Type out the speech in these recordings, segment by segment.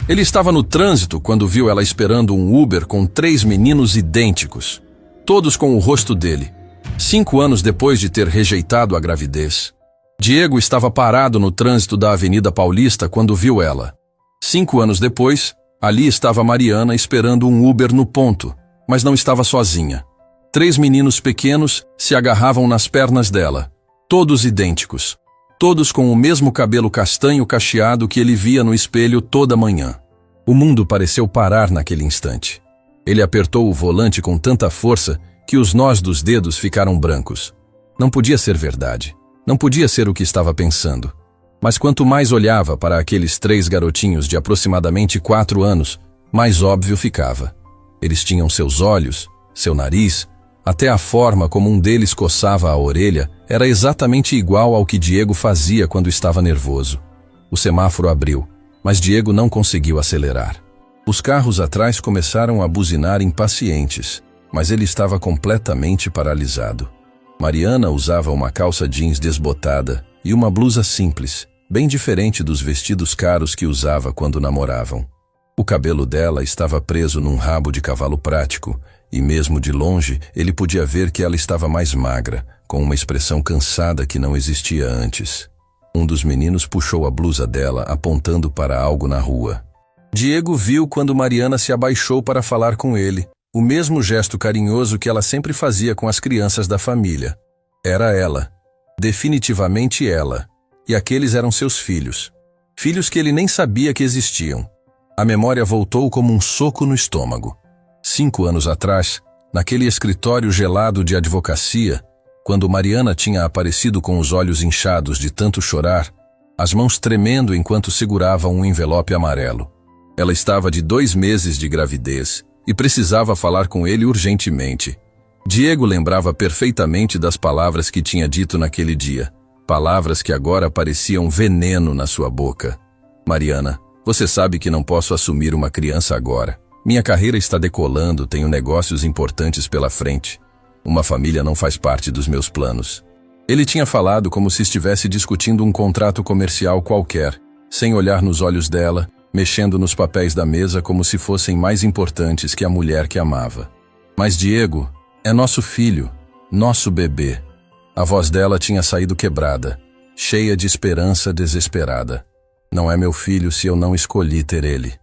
Ele estava no trânsito quando viu ela esperando um Uber com 3 meninos idênticos, todos com o rosto dele, 5 anos depois de ter rejeitado a gravidez. Diego estava parado no trânsito da Avenida Paulista quando viu ela. 5 anos depois, ali estava Mariana esperando um Uber no ponto, mas não estava sozinha. 3 meninos pequenos se agarravam nas pernas dela, todos idênticos, todos com o mesmo cabelo castanho cacheado que ele via no espelho toda manhã. O mundo pareceu parar naquele instante. Ele apertou o volante com tanta força que os nós dos dedos ficaram brancos. Não podia ser verdade. Não podia ser o que estava pensando. Mas quanto mais olhava para aqueles 3 garotinhos de aproximadamente 4 anos, mais óbvio ficava. Eles tinham seus olhos, seu nariz, até a forma como um deles coçava a orelha era exatamente igual ao que Diego fazia quando estava nervoso. O semáforo abriu, mas Diego não conseguiu acelerar. Os carros atrás começaram a buzinar impacientes, mas ele estava completamente paralisado. Mariana usava uma calça jeans desbotada e uma blusa simples, bem diferente dos vestidos caros que usava quando namoravam. O cabelo dela estava preso num rabo de cavalo prático, e mesmo de longe ele podia ver que ela estava mais magra, com uma expressão cansada que não existia antes. Um dos meninos puxou a blusa dela, apontando para algo na rua. Diego viu quando Mariana se abaixou para falar com ele, o mesmo gesto carinhoso que ela sempre fazia com as crianças da família. Era ela. Definitivamente ela. E aqueles eram seus filhos. Filhos que ele nem sabia que existiam. A memória voltou como um soco no estômago. 5 anos atrás, naquele escritório gelado de advocacia, quando Mariana tinha aparecido com os olhos inchados de tanto chorar, as mãos tremendo enquanto segurava um envelope amarelo. Ela estava de 2 meses de gravidez e precisava falar com ele urgentemente. Diego lembrava perfeitamente das palavras que tinha dito naquele dia, palavras que agora pareciam veneno na sua boca. Mariana, você sabe que não posso assumir uma criança agora. Minha carreira está decolando, tenho negócios importantes pela frente. Uma família não faz parte dos meus planos. Ele tinha falado como se estivesse discutindo um contrato comercial qualquer, sem olhar nos olhos dela, mexendo nos papéis da mesa como se fossem mais importantes que a mulher que amava. Mas Diego é nosso filho, nosso bebê. A voz dela tinha saído quebrada, cheia de esperança desesperada. Não é meu filho se eu não escolhi ter ele.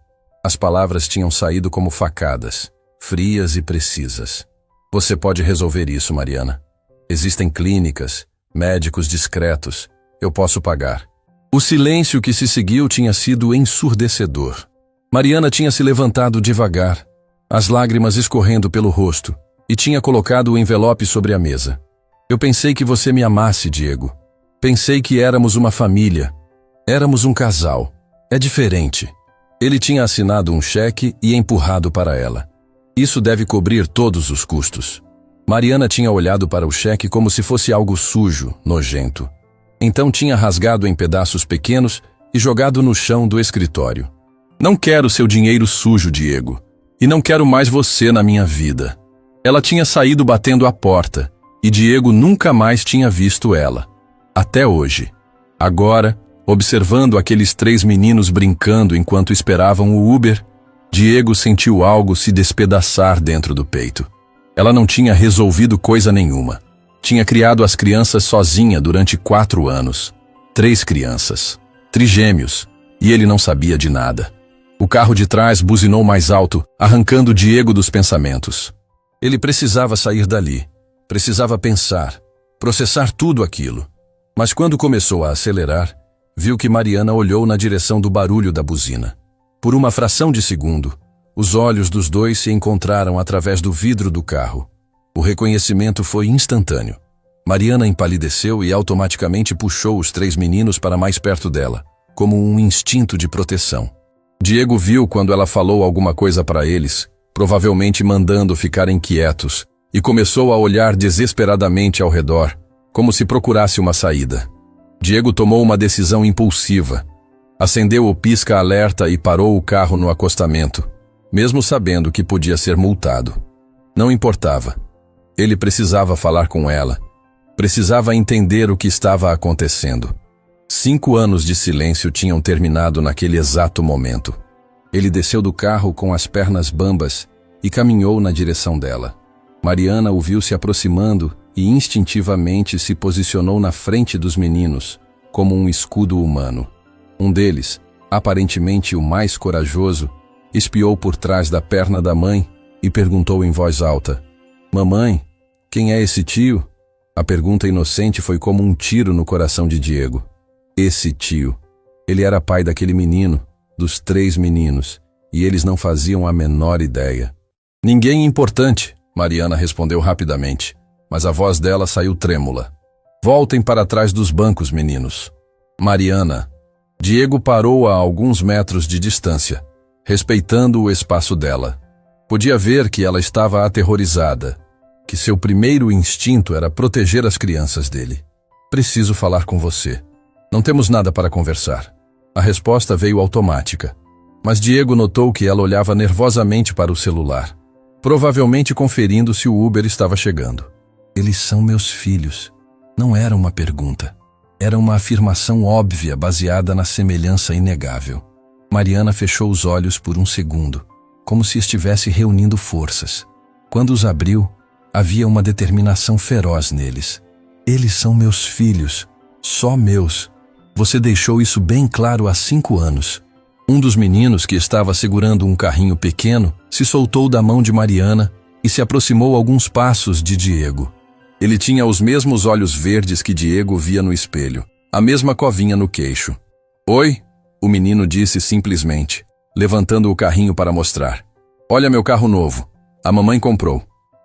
As palavras tinham saído como facadas, frias e precisas. Você pode resolver isso, Mariana. Existem clínicas, médicos discretos. Eu posso pagar. O silêncio que se seguiu tinha sido ensurdecedor. Mariana tinha se levantado devagar, as lágrimas escorrendo pelo rosto, e tinha colocado o envelope sobre a mesa. Eu pensei que você me amasse, Diego. Pensei que éramos uma família. Éramos um casal. É diferente. Ele tinha assinado um cheque e empurrado para ela. Isso deve cobrir todos os custos. Mariana tinha olhado para o cheque como se fosse algo sujo, nojento. Então tinha rasgado em pedaços pequenos e jogado no chão do escritório. Não quero seu dinheiro sujo, Diego. E não quero mais você na minha vida. Ela tinha saído batendo a porta, e Diego nunca mais tinha visto ela. Até hoje. Agora, observando aqueles 3 meninos brincando enquanto esperavam o Uber, Diego sentiu algo se despedaçar dentro do peito. Ela não tinha resolvido coisa nenhuma. Tinha criado as crianças sozinha durante 4 anos. 3 crianças. Trigêmeos. E ele não sabia de nada. O carro de trás buzinou mais alto, arrancando Diego dos pensamentos. Ele precisava sair dali. Precisava pensar, processar tudo aquilo. Mas quando começou a acelerar, viu que Mariana olhou na direção do barulho da buzina. Por uma fração de segundo, os olhos dos dois se encontraram através do vidro do carro. O reconhecimento foi instantâneo. Mariana empalideceu e automaticamente puxou os 3 meninos para mais perto dela, como um instinto de proteção. Diego viu quando ela falou alguma coisa para eles, provavelmente mandando ficarem quietos, e começou a olhar desesperadamente ao redor, como se procurasse uma saída. Diego tomou uma decisão impulsiva. Acendeu o pisca-alerta e parou o carro no acostamento, mesmo sabendo que podia ser multado. Não importava. Ele precisava falar com ela. Precisava entender o que estava acontecendo. 5 anos de silêncio tinham terminado naquele exato momento. Ele desceu do carro com as pernas bambas e caminhou na direção dela. Mariana o viu se aproximando e instintivamente se posicionou na frente dos meninos, como um escudo humano. Um deles, aparentemente o mais corajoso, espiou por trás da perna da mãe e perguntou em voz alta: "Mamãe, quem é esse tio?" A pergunta inocente foi como um tiro no coração de Diego. Esse tio. Ele era pai daquele menino, dos 3 meninos, e eles não faziam a menor ideia. "Ninguém importante", Mariana respondeu rapidamente, mas a voz dela saiu trêmula. "Voltem para trás dos bancos, meninos." "Mariana." Diego parou a alguns metros de distância, respeitando o espaço dela. Podia ver que ela estava aterrorizada, que seu primeiro instinto era proteger as crianças dele. "Preciso falar com você. Não temos nada para conversar." A resposta veio automática, mas Diego notou que ela olhava nervosamente para o celular, provavelmente conferindo se o Uber estava chegando. "Eles são meus filhos." Não era uma pergunta. Era uma afirmação óbvia baseada na semelhança inegável. Mariana fechou os olhos por um segundo, como se estivesse reunindo forças. Quando os abriu, havia uma determinação feroz neles. "Eles são meus filhos, só meus. Você deixou isso bem claro há 5 anos." Um dos meninos, que estava segurando um carrinho pequeno, se soltou da mão de Mariana e se aproximou alguns passos de Diego. Ele tinha os mesmos olhos verdes que Diego via no espelho, a mesma covinha no queixo. "Oi?" o menino disse simplesmente, levantando o carrinho para mostrar. "Olha meu carro novo. A mamãe comprou."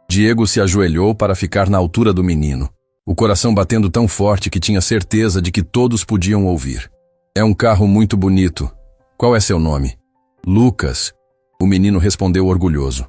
Diego se ajoelhou para ficar na altura do menino, o coração batendo tão forte que tinha certeza de que todos podiam ouvir. "É um carro muito bonito. Qual é seu nome?" "Lucas." O menino respondeu orgulhoso.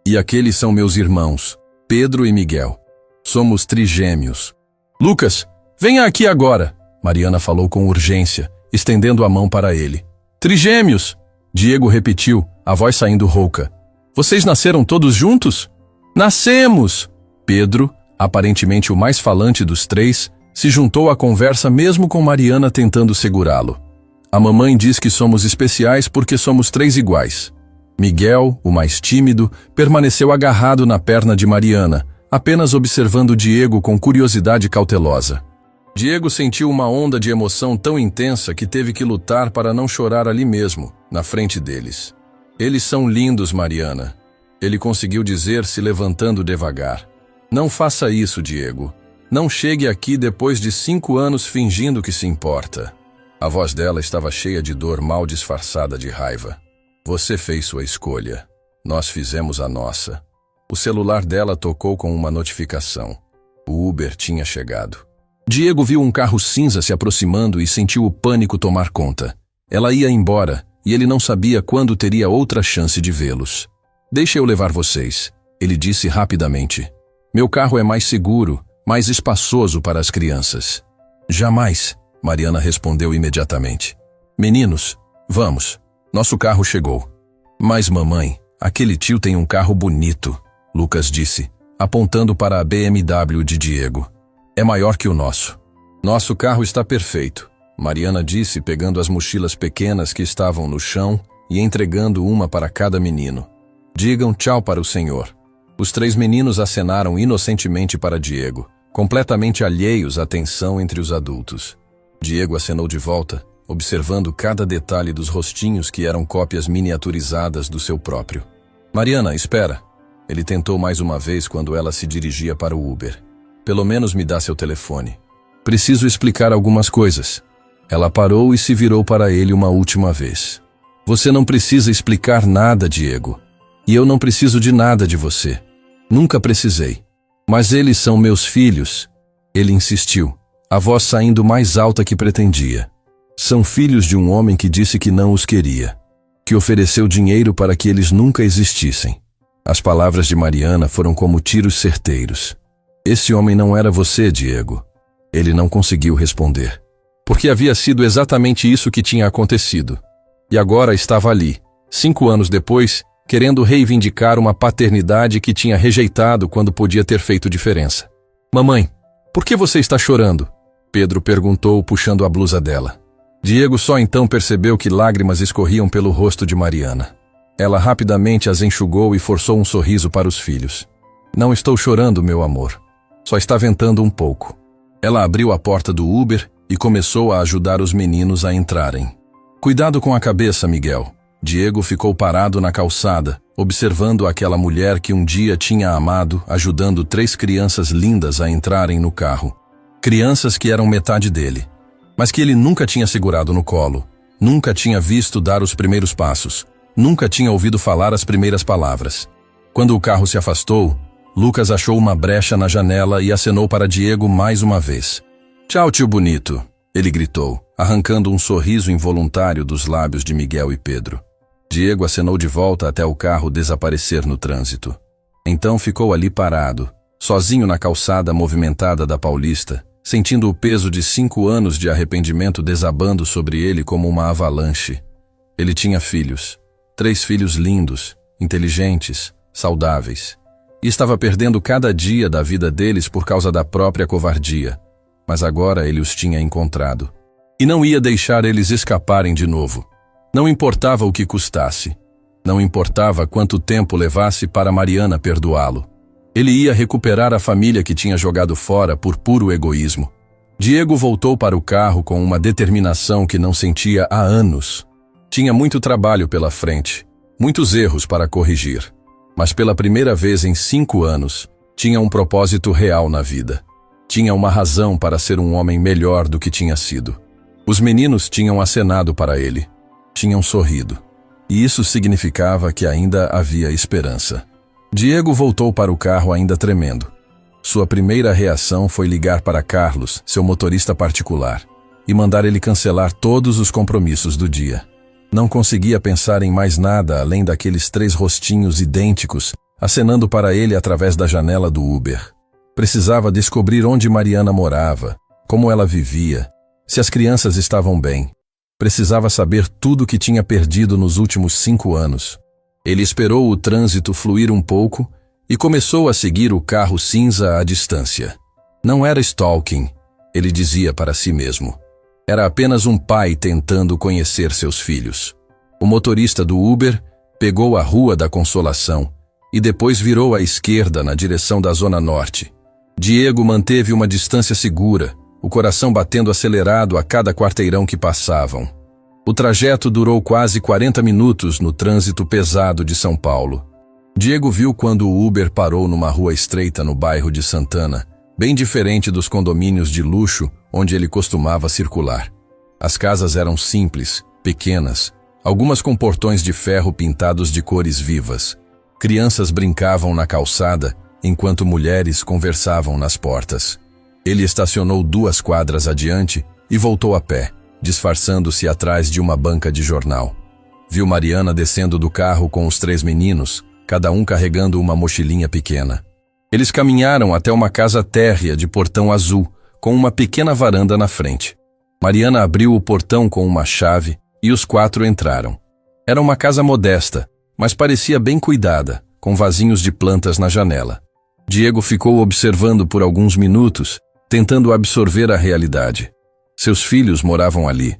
"E aqueles são meus irmãos, Pedro e Miguel. Somos trigêmeos." "Lucas, venha aqui agora." Mariana falou com urgência, estendendo a mão para ele. "Trigêmeos!" Diego repetiu, a voz saindo rouca. "Vocês nasceram todos juntos?" "Nascemos!" Pedro, aparentemente o mais falante dos 3, se juntou à conversa mesmo com Mariana tentando segurá-lo. "A mamãe diz que somos especiais porque somos 3 iguais." Miguel, o mais tímido, permaneceu agarrado na perna de Mariana, apenas observando Diego com curiosidade cautelosa. Diego sentiu uma onda de emoção tão intensa que teve que lutar para não chorar ali mesmo, na frente deles. "Eles são lindos, Mariana." Ele conseguiu dizer, se levantando devagar. "Não faça isso, Diego. Não chegue aqui depois de 5 anos fingindo que se importa." A voz dela estava cheia de dor mal disfarçada de raiva. "Você fez sua escolha. Nós fizemos a nossa." O celular dela tocou com uma notificação. O Uber tinha chegado. Diego viu um carro cinza se aproximando e sentiu o pânico tomar conta. Ela ia embora, e ele não sabia quando teria outra chance de vê-los. "Deixa eu levar vocês," ele disse rapidamente. "Meu carro é mais seguro, mais espaçoso para as crianças." "Jamais," Mariana respondeu imediatamente. "Meninos, vamos. Nosso carro chegou." "Mas mamãe, aquele tio tem um carro bonito," Lucas disse, apontando para a BMW de Diego. "É maior que o nosso." "Nosso carro está perfeito," Mariana disse, pegando as mochilas pequenas que estavam no chão e entregando uma para cada menino. "Digam tchau para o senhor." Os 3 meninos acenaram inocentemente para Diego, completamente alheios à tensão entre os adultos. Diego acenou de volta, observando cada detalhe dos rostinhos que eram cópias miniaturizadas do seu próprio. "Mariana, espera." Ele tentou mais uma vez quando ela se dirigia para o Uber. "Pelo menos me dá seu telefone. Preciso explicar algumas coisas." Ela parou e se virou para ele uma última vez. "Você não precisa explicar nada, Diego. E eu não preciso de nada de você. Nunca precisei. Mas eles são meus filhos." Ele insistiu, a voz saindo mais alta que pretendia. "São filhos de um homem que disse que não os queria, que ofereceu dinheiro para que eles nunca existissem." As palavras de Mariana foram como tiros certeiros. "Esse homem não era você, Diego." Ele não conseguiu responder, porque havia sido exatamente isso que tinha acontecido. E agora estava ali, 5 anos depois, querendo reivindicar uma paternidade que tinha rejeitado quando podia ter feito diferença. "Mamãe, por que você está chorando?" Pedro perguntou, puxando a blusa dela. Diego só então percebeu que lágrimas escorriam pelo rosto de Mariana. Ela rapidamente as enxugou e forçou um sorriso para os filhos. Não estou chorando, meu amor. Só está ventando um pouco. Ela abriu a porta do Uber e começou a ajudar os meninos a entrarem. Cuidado com a cabeça, Miguel. Diego ficou parado na calçada, observando aquela mulher que um dia tinha amado, ajudando 3 crianças lindas a entrarem no carro. Crianças que eram metade dele, mas que ele nunca tinha segurado no colo, nunca tinha visto dar os primeiros passos, nunca tinha ouvido falar as primeiras palavras. Quando o carro se afastou, Lucas achou uma brecha na janela e acenou para Diego mais uma vez. "Tchau, tio bonito", ele gritou, arrancando um sorriso involuntário dos lábios de Miguel e Pedro. Diego acenou de volta até o carro desaparecer no trânsito. Então ficou ali parado, sozinho na calçada movimentada da Paulista, sentindo o peso de 5 anos de arrependimento desabando sobre ele como uma avalanche. Ele tinha filhos, 3 filhos lindos, inteligentes, saudáveis, e estava perdendo cada dia da vida deles por causa da própria covardia. Mas agora ele os tinha encontrado. E não ia deixar eles escaparem de novo. Não importava o que custasse. Não importava quanto tempo levasse para Mariana perdoá-lo. Ele ia recuperar a família que tinha jogado fora por puro egoísmo. Diego voltou para o carro com uma determinação que não sentia há anos. Tinha muito trabalho pela frente, muitos erros para corrigir. Mas pela primeira vez em 5 anos, tinha um propósito real na vida. Tinha uma razão para ser um homem melhor do que tinha sido. Os meninos tinham acenado para ele. Tinham sorrido. E isso significava que ainda havia esperança. Diego voltou para o carro ainda tremendo. Sua primeira reação foi ligar para Carlos, seu motorista particular, e mandar ele cancelar todos os compromissos do dia. Não conseguia pensar em mais nada além daqueles 3 rostinhos idênticos acenando para ele através da janela do Uber. Precisava descobrir onde Mariana morava, como ela vivia, se as crianças estavam bem. Precisava saber tudo o que tinha perdido nos últimos 5 anos. Ele esperou o trânsito fluir um pouco e começou a seguir o carro cinza à distância. Não era stalking, ele dizia para si mesmo. Era apenas um pai tentando conhecer seus filhos. O motorista do Uber pegou a Rua da Consolação e depois virou à esquerda na direção da Zona Norte. Diego manteve uma distância segura, o coração batendo acelerado a cada quarteirão que passavam. O trajeto durou quase 40 minutos no trânsito pesado de São Paulo. Diego viu quando o Uber parou numa rua estreita no bairro de Santana, bem diferente dos condomínios de luxo onde ele costumava circular. As casas eram simples, pequenas, algumas com portões de ferro pintados de cores vivas. Crianças brincavam na calçada, enquanto mulheres conversavam nas portas. Ele estacionou 2 quadras adiante e voltou a pé, disfarçando-se atrás de uma banca de jornal. Viu Mariana descendo do carro com os 3 meninos, cada um carregando uma mochilinha pequena. Eles caminharam até uma casa térrea de portão azul, com uma pequena varanda na frente. Mariana abriu o portão com uma chave e os 4 entraram. Era uma casa modesta, mas parecia bem cuidada, com vasinhos de plantas na janela. Diego ficou observando por alguns minutos, tentando absorver a realidade. Seus filhos moravam ali,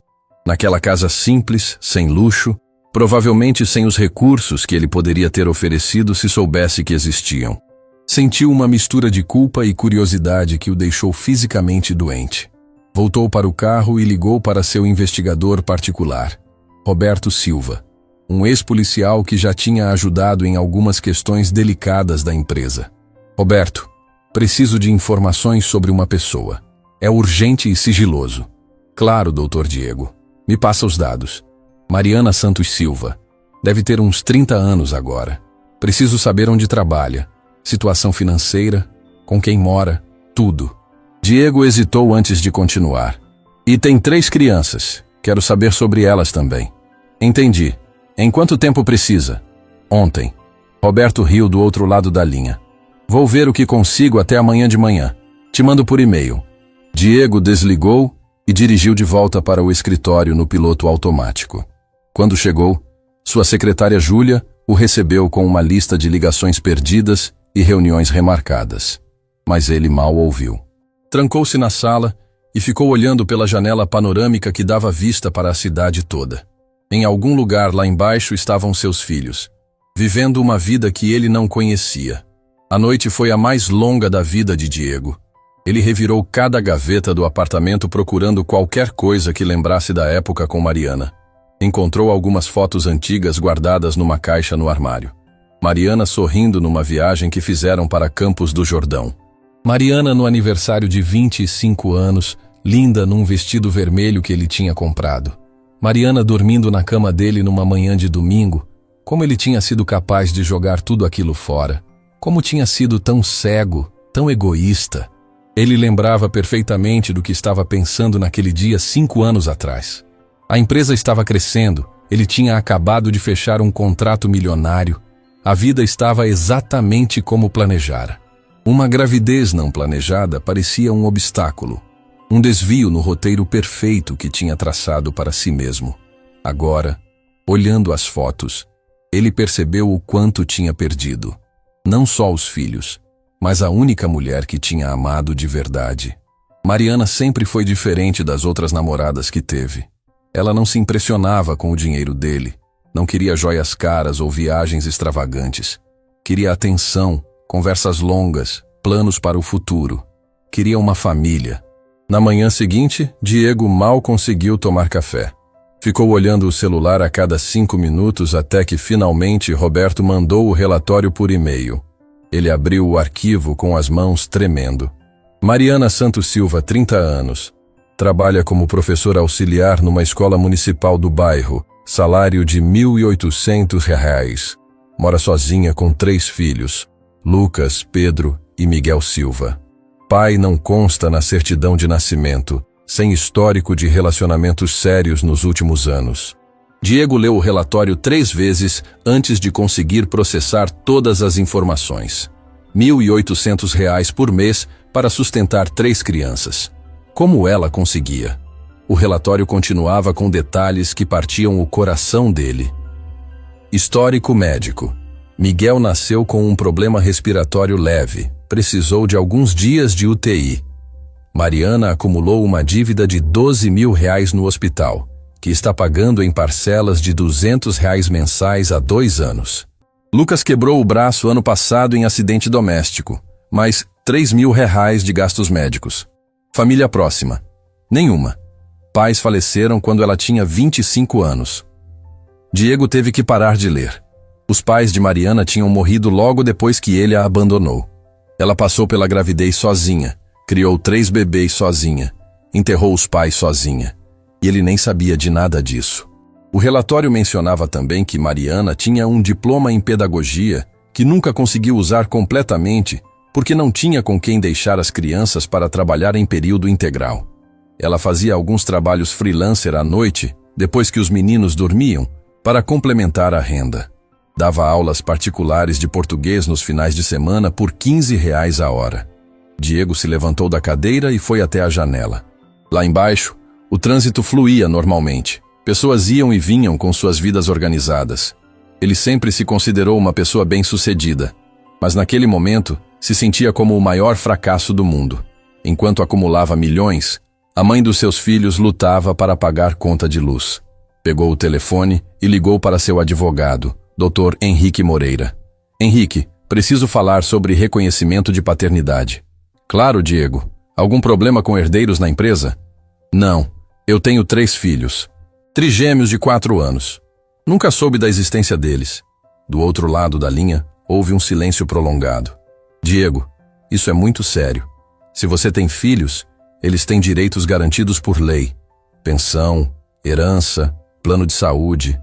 naquela casa simples, sem luxo, provavelmente sem os recursos que ele poderia ter oferecido se soubesse que existiam. Sentiu uma mistura de culpa e curiosidade que o deixou fisicamente doente. Voltou para o carro e ligou para seu investigador particular, Roberto Silva, um ex-policial que já tinha ajudado em algumas questões delicadas da empresa. "Roberto, preciso de informações sobre uma pessoa. É urgente e sigiloso." "Claro, doutor Diego. Me passa os dados." "Mariana Santos Silva. Deve ter uns 30 anos agora. Preciso saber onde trabalha, situação financeira, com quem mora, tudo." Diego hesitou antes de continuar. "E tem 3 crianças. Quero saber sobre elas também." "Entendi. Em quanto tempo precisa?" "Ontem." Roberto riu do outro lado da linha. "Vou ver o que consigo até amanhã de manhã. Te mando por e-mail." Diego desligou e dirigiu de volta para o escritório no piloto automático. Quando chegou, sua secretária Júlia o recebeu com uma lista de ligações perdidas e reuniões remarcadas. Mas ele mal ouviu. Trancou-se na sala e ficou olhando pela janela panorâmica que dava vista para a cidade toda. Em algum lugar lá embaixo estavam seus filhos, vivendo uma vida que ele não conhecia. A noite foi a mais longa da vida de Diego. Ele revirou cada gaveta do apartamento procurando qualquer coisa que lembrasse da época com Mariana. Encontrou algumas fotos antigas guardadas numa caixa no armário. Mariana sorrindo numa viagem que fizeram para Campos do Jordão. Mariana no aniversário de 25 anos, linda num vestido vermelho que ele tinha comprado. Mariana dormindo na cama dele numa manhã de domingo. Como ele tinha sido capaz de jogar tudo aquilo fora. Como tinha sido tão cego, tão egoísta. Ele lembrava perfeitamente do que estava pensando naquele dia 5 anos atrás. A empresa estava crescendo, ele tinha acabado de fechar um contrato milionário. A vida estava exatamente como planejara. Uma gravidez não planejada parecia um obstáculo, um desvio no roteiro perfeito que tinha traçado para si mesmo. Agora, olhando as fotos, ele percebeu o quanto tinha perdido. Não só os filhos, mas a única mulher que tinha amado de verdade. Mariana sempre foi diferente das outras namoradas que teve. Ela não se impressionava com o dinheiro dele, não queria joias caras ou viagens extravagantes. Queria atenção, conversas longas, planos para o futuro. Queria uma família. Na manhã seguinte, Diego mal conseguiu tomar café. Ficou olhando o celular a cada 5 minutos até que finalmente Roberto mandou o relatório por e-mail. Ele abriu o arquivo com as mãos tremendo. Mariana Santos Silva, 30 anos. Trabalha como professora auxiliar numa escola municipal do bairro. Salário de R$ 1.800. Mora sozinha com 3 filhos. Lucas, Pedro e Miguel Silva. Pai não consta na certidão de nascimento, sem histórico de relacionamentos sérios nos últimos anos. Diego leu o relatório 3 vezes antes de conseguir processar todas as informações. R$ 1.800 por mês para sustentar 3 crianças. Como ela conseguia? O relatório continuava com detalhes que partiam o coração dele. Histórico médico. Miguel nasceu com um problema respiratório leve, precisou de alguns dias de UTI. Mariana acumulou uma dívida de R$ 12.000 no hospital, que está pagando em parcelas de R$ 200 mensais há 2 anos. Lucas quebrou o braço ano passado em acidente doméstico, mais R$ 3.000 de gastos médicos. Família próxima. Nenhuma. Pais faleceram quando ela tinha 25 anos. Diego teve que parar de ler. Os pais de Mariana tinham morrido logo depois que ele a abandonou. Ela passou pela gravidez sozinha, criou 3 bebês sozinha, enterrou os pais sozinha. E ele nem sabia de nada disso. O relatório mencionava também que Mariana tinha um diploma em pedagogia que nunca conseguiu usar completamente porque não tinha com quem deixar as crianças para trabalhar em período integral. Ela fazia alguns trabalhos freelancer à noite, depois que os meninos dormiam, para complementar a renda. Dava aulas particulares de português nos finais de semana por R$ 15 a hora. Diego se levantou da cadeira e foi até a janela. Lá embaixo, o trânsito fluía normalmente. Pessoas iam e vinham com suas vidas organizadas. Ele sempre se considerou uma pessoa bem-sucedida, mas naquele momento se sentia como o maior fracasso do mundo. Enquanto acumulava milhões, a mãe dos seus filhos lutava para pagar conta de luz. Pegou o telefone e ligou para seu advogado, Dr. Henrique Moreira. Henrique, preciso falar sobre reconhecimento de paternidade. Claro, Diego. Algum problema com herdeiros na empresa? Não. Eu tenho 3 filhos. Trigêmeos de 4 anos. Nunca soube da existência deles. Do outro lado da linha, houve um silêncio prolongado. Diego, isso é muito sério. Se você tem filhos, eles têm direitos garantidos por lei. Pensão, herança, plano de saúde.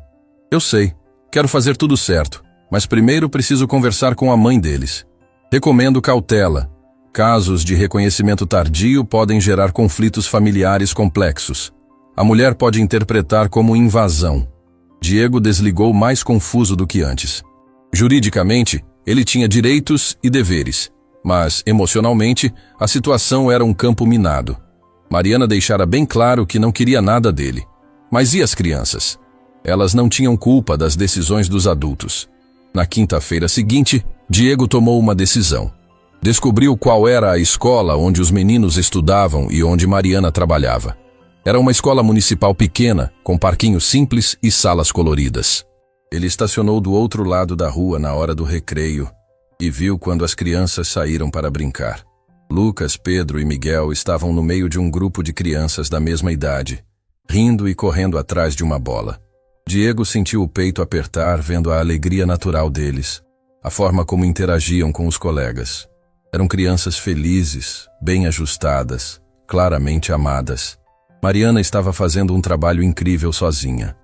Eu sei, quero fazer tudo certo, mas primeiro preciso conversar com a mãe deles. Recomendo cautela. Casos de reconhecimento tardio podem gerar conflitos familiares complexos. A mulher pode interpretar como invasão. Diego desligou mais confuso do que antes. Juridicamente, ele tinha direitos e deveres, mas, emocionalmente, a situação era um campo minado. Mariana deixara bem claro que não queria nada dele. Mas e as crianças? Elas não tinham culpa das decisões dos adultos. Na quinta-feira seguinte, Diego tomou uma decisão. Descobriu qual era a escola onde os meninos estudavam e onde Mariana trabalhava. Era uma escola municipal pequena, com parquinho simples e salas coloridas. Ele estacionou do outro lado da rua na hora do recreio e viu quando as crianças saíram para brincar. Lucas, Pedro e Miguel estavam no meio de um grupo de crianças da mesma idade, rindo e correndo atrás de uma bola. Diego sentiu o peito apertar vendo a alegria natural deles, a forma como interagiam com os colegas. Eram crianças felizes, bem ajustadas, claramente amadas. Mariana estava fazendo um trabalho incrível sozinha.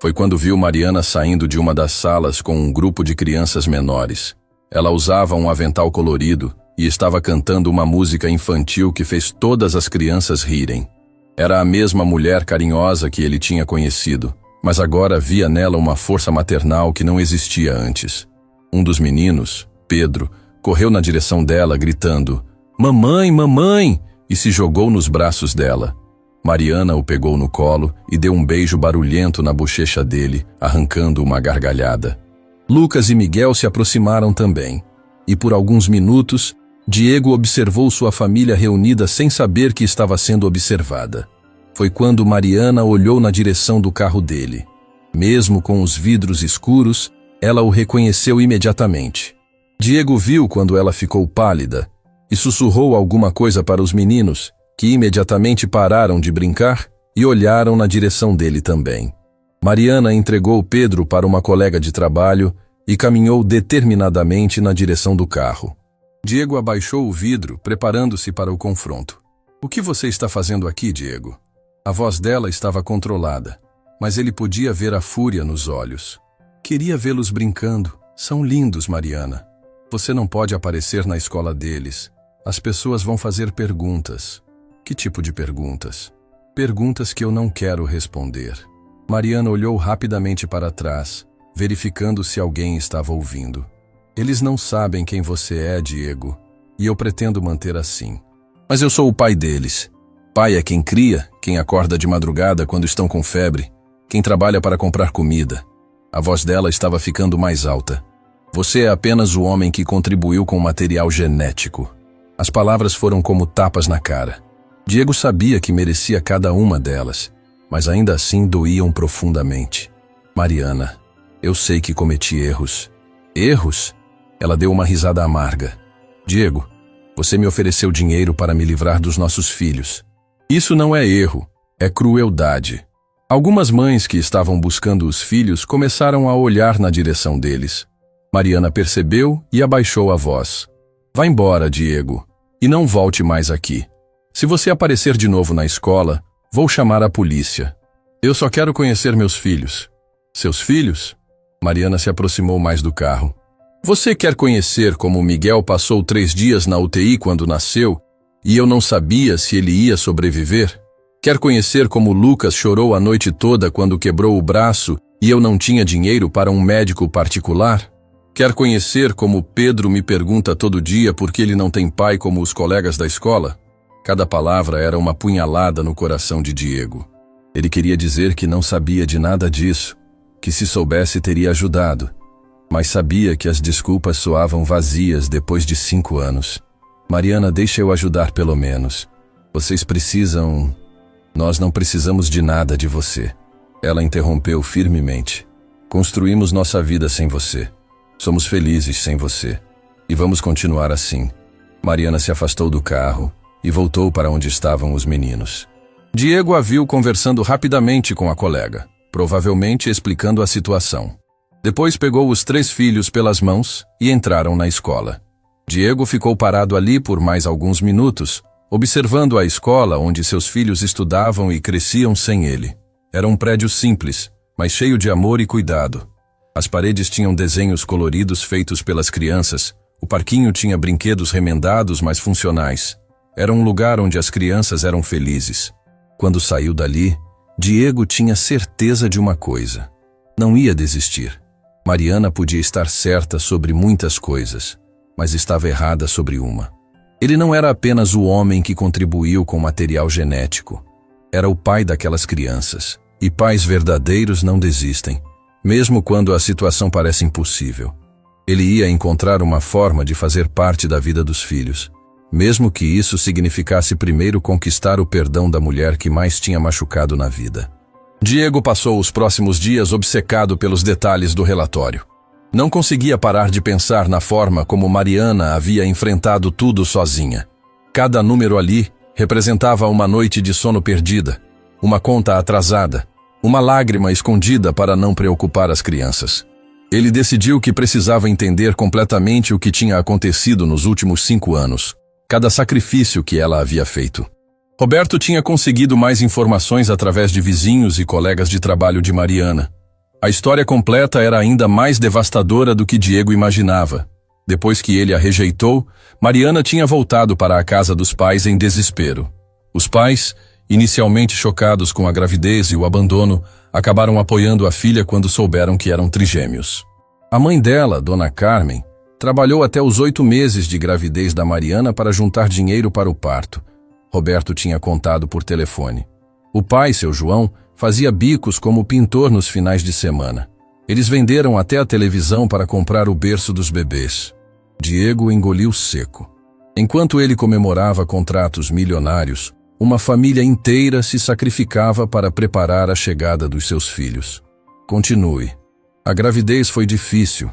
Foi quando viu Mariana saindo de uma das salas com um grupo de crianças menores. Ela usava um avental colorido e estava cantando uma música infantil que fez todas as crianças rirem. Era a mesma mulher carinhosa que ele tinha conhecido, mas agora via nela uma força maternal que não existia antes. Um dos meninos, Pedro, correu na direção dela gritando: "Mamãe, mamãe!" e se jogou nos braços dela. Mariana o pegou no colo e deu um beijo barulhento na bochecha dele, arrancando uma gargalhada. Lucas e Miguel se aproximaram também, e por alguns minutos, Diego observou sua família reunida sem saber que estava sendo observada. Foi quando Mariana olhou na direção do carro dele. Mesmo com os vidros escuros, ela o reconheceu imediatamente. Diego viu quando ela ficou pálida e sussurrou alguma coisa para os meninos, que imediatamente pararam de brincar e olharam na direção dele também. Mariana entregou Pedro para uma colega de trabalho e caminhou determinadamente na direção do carro. Diego abaixou o vidro, preparando-se para o confronto. "O que você está fazendo aqui, Diego?" A voz dela estava controlada, mas ele podia ver a fúria nos olhos. "Queria vê-los brincando. São lindos, Mariana. Você não pode aparecer na escola deles. As pessoas vão fazer perguntas." "Que tipo de perguntas?" "Perguntas que eu não quero responder." Mariana olhou rapidamente para trás, verificando se alguém estava ouvindo. "Eles não sabem quem você é, Diego, e eu pretendo manter assim." "Mas eu sou o pai deles." "Pai é quem cria, quem acorda de madrugada quando estão com febre, quem trabalha para comprar comida." A voz dela estava ficando mais alta. "Você é apenas o homem que contribuiu com o material genético." As palavras foram como tapas na cara. Diego sabia que merecia cada uma delas, mas ainda assim doíam profundamente. "Mariana, eu sei que cometi erros." "Erros?" Ela deu uma risada amarga. "Diego, você me ofereceu dinheiro para me livrar dos nossos filhos. Isso não é erro, é crueldade." Algumas mães que estavam buscando os filhos começaram a olhar na direção deles. Mariana percebeu e abaixou a voz. "Vá embora, Diego, e não volte mais aqui. Se você aparecer de novo na escola, vou chamar a polícia. Eu só quero conhecer meus filhos." "Seus filhos?" Mariana se aproximou mais do carro. "Você quer conhecer como Miguel passou 3 dias na UTI quando nasceu e eu não sabia se ele ia sobreviver? Quer conhecer como Lucas chorou a noite toda quando quebrou o braço e eu não tinha dinheiro para um médico particular? Quer conhecer como Pedro me pergunta todo dia por que ele não tem pai como os colegas da escola?" Cada palavra era uma punhalada no coração de Diego. Ele queria dizer que não sabia de nada disso, que se soubesse teria ajudado, mas sabia que as desculpas soavam vazias depois de 5 anos. "Mariana, deixa eu ajudar pelo menos. Vocês precisam... Nós não precisamos de nada de você." Ela interrompeu firmemente. "Construímos nossa vida sem você. Somos felizes sem você. E vamos continuar assim." Mariana se afastou do carro e voltou para onde estavam os meninos. Diego a viu conversando rapidamente com a colega, provavelmente explicando a situação. Depois pegou os 3 filhos pelas mãos e entraram na escola. Diego ficou parado ali por mais alguns minutos, observando a escola onde seus filhos estudavam e cresciam sem ele. Era um prédio simples, mas cheio de amor e cuidado. As paredes tinham desenhos coloridos feitos pelas crianças, o parquinho tinha brinquedos remendados mas funcionais. Era um lugar onde as crianças eram felizes. Quando saiu dali, Diego tinha certeza de uma coisa: não ia desistir. Mariana podia estar certa sobre muitas coisas, mas estava errada sobre uma. Ele não era apenas o homem que contribuiu com material genético. Era o pai daquelas crianças. E pais verdadeiros não desistem, mesmo quando a situação parece impossível. Ele ia encontrar uma forma de fazer parte da vida dos filhos, mesmo que isso significasse primeiro conquistar o perdão da mulher que mais tinha machucado na vida. Diego passou os próximos dias obcecado pelos detalhes do relatório. Não conseguia parar de pensar na forma como Mariana havia enfrentado tudo sozinha. Cada número ali representava uma noite de sono perdida, uma conta atrasada, uma lágrima escondida para não preocupar as crianças. Ele decidiu que precisava entender completamente o que tinha acontecido nos últimos 5 anos, cada sacrifício que ela havia feito. Roberto tinha conseguido mais informações através de vizinhos e colegas de trabalho de Mariana. A história completa era ainda mais devastadora do que Diego imaginava. Depois que ele a rejeitou, Mariana tinha voltado para a casa dos pais em desespero. Os pais, inicialmente chocados com a gravidez e o abandono, acabaram apoiando a filha quando souberam que eram trigêmeos. A mãe dela, Dona Carmen, trabalhou até os 8 meses de gravidez da Mariana para juntar dinheiro para o parto. Roberto tinha contado por telefone. O pai, seu João, fazia bicos como pintor nos finais de semana. Eles venderam até a televisão para comprar o berço dos bebês. Diego engoliu seco. Enquanto ele comemorava contratos milionários, uma família inteira se sacrificava para preparar a chegada dos seus filhos. Continue. A gravidez foi difícil.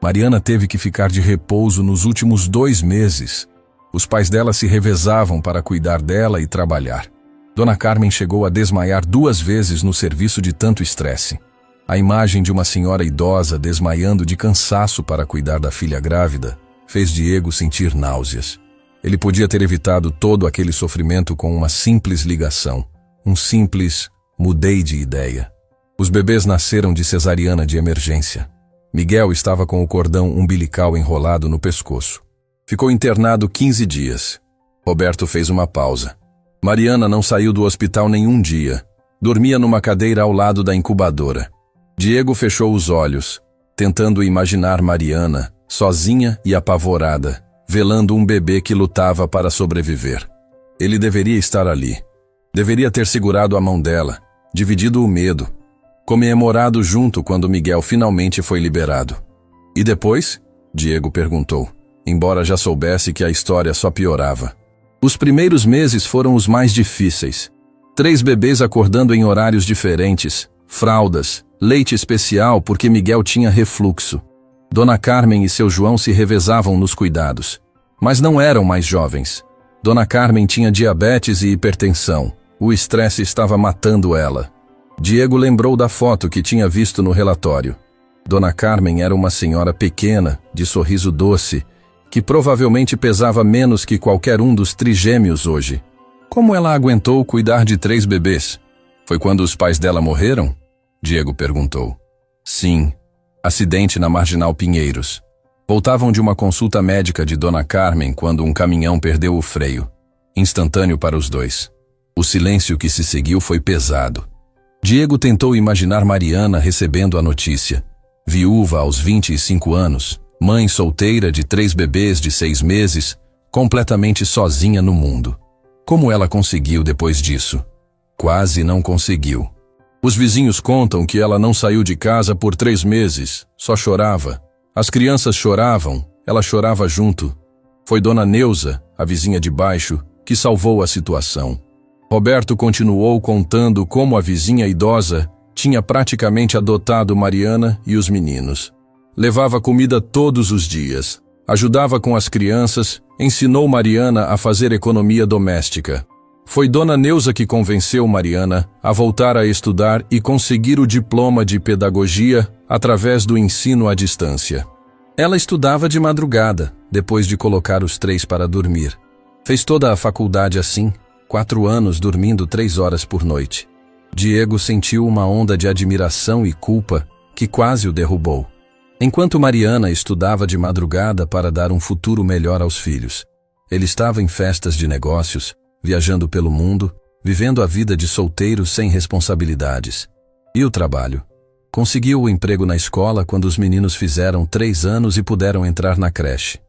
Mariana teve que ficar de repouso nos últimos 2 meses. Os pais dela se revezavam para cuidar dela e trabalhar. Dona Carmen chegou a desmaiar 2 vezes no serviço de tanto estresse. A imagem de uma senhora idosa desmaiando de cansaço para cuidar da filha grávida fez Diego sentir náuseas. Ele podia ter evitado todo aquele sofrimento com uma simples ligação, um simples mudei de ideia. Os bebês nasceram de cesariana de emergência. Miguel estava com o cordão umbilical enrolado no pescoço. Ficou internado 15 dias. Roberto fez uma pausa. Mariana não saiu do hospital nenhum dia. Dormia numa cadeira ao lado da incubadora. Diego fechou os olhos, tentando imaginar Mariana, sozinha e apavorada, velando um bebê que lutava para sobreviver. Ele deveria estar ali. Deveria ter segurado a mão dela, dividido o medo, comemorado junto quando Miguel finalmente foi liberado. E depois? Diego perguntou, embora já soubesse que a história só piorava. Os primeiros meses foram os mais difíceis. 3 bebês acordando em horários diferentes, fraldas, leite especial porque Miguel tinha refluxo. Dona Carmen e seu João se revezavam nos cuidados, mas não eram mais jovens. Dona Carmen tinha diabetes e hipertensão. O estresse estava matando ela. Diego lembrou da foto que tinha visto no relatório. Dona Carmen era uma senhora pequena, de sorriso doce, que provavelmente pesava menos que qualquer um dos trigêmeos hoje. Como ela aguentou cuidar de 3 bebês? Foi quando os pais dela morreram? Diego perguntou. Sim. Acidente na Marginal Pinheiros. Voltavam de uma consulta médica de Dona Carmen quando um caminhão perdeu o freio. Instantâneo para os 2. O silêncio que se seguiu foi pesado. Diego tentou imaginar Mariana recebendo a notícia. Viúva aos 25 anos, mãe solteira de 3 bebês de 6 meses, completamente sozinha no mundo. Como ela conseguiu depois disso? Quase não conseguiu. Os vizinhos contam que ela não saiu de casa por 3 meses, só chorava. As crianças choravam, ela chorava junto. Foi Dona Neuza, a vizinha de baixo, que salvou a situação. Roberto continuou contando como a vizinha idosa tinha praticamente adotado Mariana e os meninos. Levava comida todos os dias, ajudava com as crianças, ensinou Mariana a fazer economia doméstica. Foi Dona Neuza que convenceu Mariana a voltar a estudar e conseguir o diploma de pedagogia através do ensino à distância. Ela estudava de madrugada, depois de colocar os 3 para dormir. Fez toda a faculdade assim, 4 anos dormindo 3 horas por noite. Diego sentiu uma onda de admiração e culpa que quase o derrubou. Enquanto Mariana estudava de madrugada para dar um futuro melhor aos filhos, ele estava em festas de negócios, viajando pelo mundo, vivendo a vida de solteiro sem responsabilidades. E o trabalho? Conseguiu o emprego na escola quando os meninos fizeram 3 anos e puderam entrar na creche.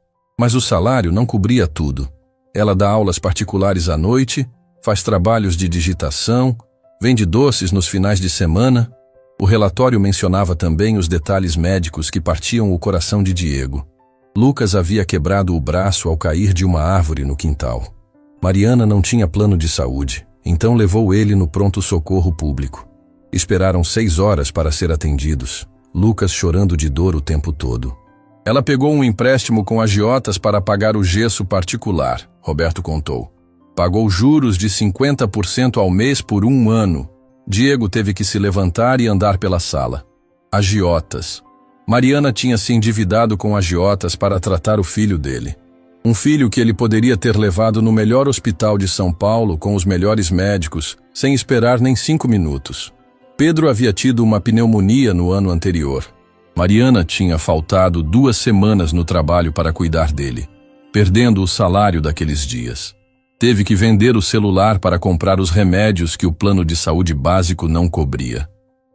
Mas o salário não cobria tudo. Ela dá aulas particulares à noite, faz trabalhos de digitação, vende doces nos finais de semana. O relatório mencionava também os detalhes médicos que partiam o coração de Diego. Lucas havia quebrado o braço ao cair de uma árvore no quintal. Mariana não tinha plano de saúde, então levou ele no pronto-socorro público. Esperaram 6 horas para ser atendidos, Lucas chorando de dor o tempo todo. Ela pegou um empréstimo com agiotas para pagar o gesso particular, Roberto contou. Pagou juros de 50% ao mês por 1 ano. Diego teve que se levantar e andar pela sala. Agiotas. Mariana tinha se endividado com agiotas para tratar o filho dele. Um filho que ele poderia ter levado no melhor hospital de São Paulo com os melhores médicos, sem esperar nem 5 minutos. Pedro havia tido uma pneumonia no ano anterior. Mariana tinha faltado 2 semanas no trabalho para cuidar dele, perdendo o salário daqueles dias. Teve que vender o celular para comprar os remédios que o plano de saúde básico não cobria.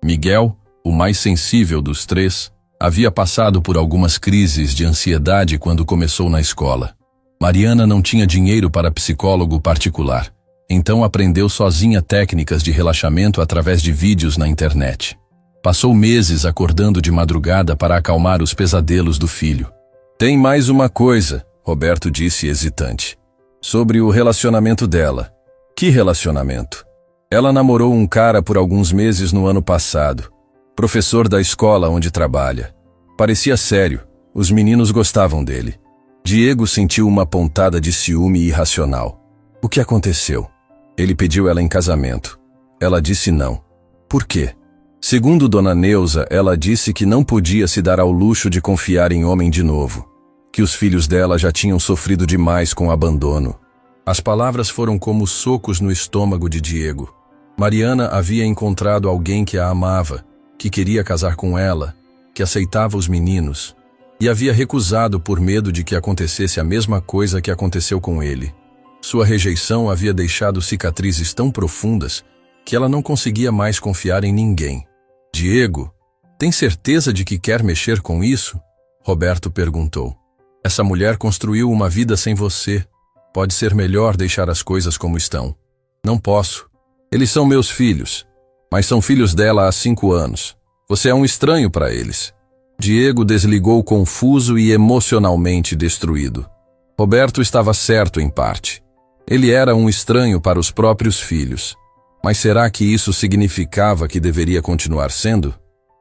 Miguel, o mais sensível dos 3, havia passado por algumas crises de ansiedade quando começou na escola. Mariana não tinha dinheiro para psicólogo particular, então aprendeu sozinha técnicas de relaxamento através de vídeos na internet. Passou meses acordando de madrugada para acalmar os pesadelos do filho. Tem mais uma coisa, Roberto disse hesitante. Sobre o relacionamento dela. Que relacionamento? Ela namorou um cara por alguns meses no ano passado, professor da escola onde trabalha. Parecia sério, os meninos gostavam dele. Diego sentiu uma pontada de ciúme irracional. O que aconteceu? Ele pediu ela em casamento. Ela disse não. Por quê? Segundo Dona Neuza, ela disse que não podia se dar ao luxo de confiar em homem de novo, que os filhos dela já tinham sofrido demais com o abandono. As palavras foram como socos no estômago de Diego. Mariana havia encontrado alguém que a amava, que queria casar com ela, que aceitava os meninos, e havia recusado por medo de que acontecesse a mesma coisa que aconteceu com ele. Sua rejeição havia deixado cicatrizes tão profundas que ela não conseguia mais confiar em ninguém. Diego, tem certeza de que quer mexer com isso? Roberto perguntou. Essa mulher construiu uma vida sem você. Pode ser melhor deixar as coisas como estão. Não posso. Eles são meus filhos, mas são filhos dela há 5 anos. Você é um estranho para eles. Diego desligou confuso e emocionalmente destruído. Roberto estava certo em parte. Ele era um estranho para os próprios filhos. Mas será que isso significava que deveria continuar sendo?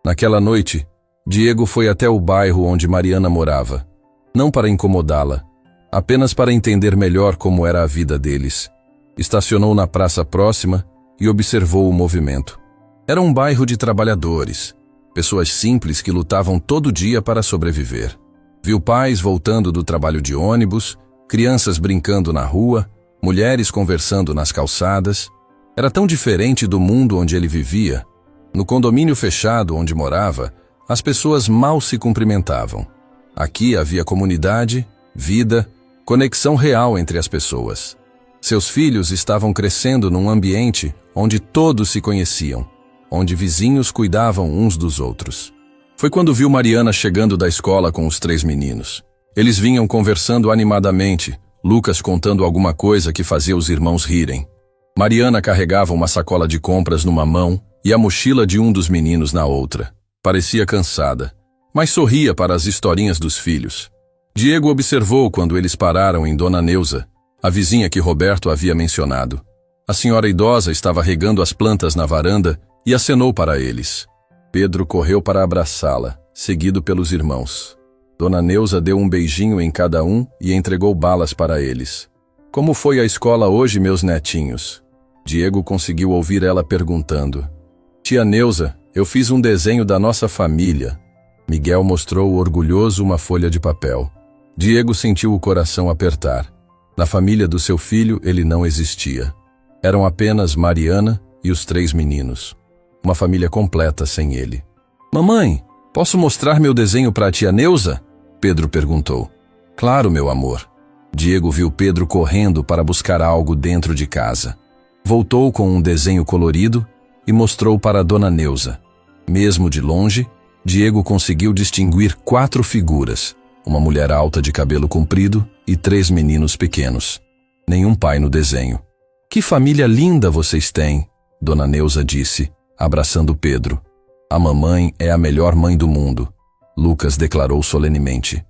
Naquela noite, Diego foi até o bairro onde Mariana morava. Não para incomodá-la, apenas para entender melhor como era a vida deles. Estacionou na praça próxima e observou o movimento. Era um bairro de trabalhadores, pessoas simples que lutavam todo dia para sobreviver. Viu pais voltando do trabalho de ônibus, crianças brincando na rua, mulheres conversando nas calçadas. Era tão diferente do mundo onde ele vivia. No condomínio fechado onde morava, as pessoas mal se cumprimentavam. Aqui havia comunidade, vida, conexão real entre as pessoas. Seus filhos estavam crescendo num ambiente onde todos se conheciam, onde vizinhos cuidavam uns dos outros. Foi quando viu Mariana chegando da escola com os 3 meninos. Eles vinham conversando animadamente, Lucas contando alguma coisa que fazia os irmãos rirem. Mariana carregava uma sacola de compras numa mão e a mochila de um dos meninos na outra. Parecia cansada, mas sorria para as historinhas dos filhos. Diego observou quando eles pararam em Dona Neuza, a vizinha que Roberto havia mencionado. A senhora idosa estava regando as plantas na varanda e acenou para eles. Pedro correu para abraçá-la, seguido pelos irmãos. Dona Neuza deu um beijinho em cada um e entregou balas para eles. Como foi a escola hoje, meus netinhos? Diego conseguiu ouvir ela perguntando. Tia Neuza, eu fiz um desenho da nossa família. Miguel mostrou orgulhoso uma folha de papel. Diego sentiu o coração apertar. Na família do seu filho, ele não existia. Eram apenas Mariana e os 3 meninos. Uma família completa sem ele. Mamãe, posso mostrar meu desenho para a tia Neuza? Pedro perguntou. Claro, meu amor. Diego viu Pedro correndo para buscar algo dentro de casa. Voltou com um desenho colorido e mostrou para Dona Neuza. Mesmo de longe, Diego conseguiu distinguir 4 figuras, uma mulher alta de cabelo comprido e 3 meninos pequenos. Nenhum pai no desenho. Que família linda vocês têm, Dona Neuza disse, abraçando Pedro. A mamãe é a melhor mãe do mundo, Lucas declarou solenemente.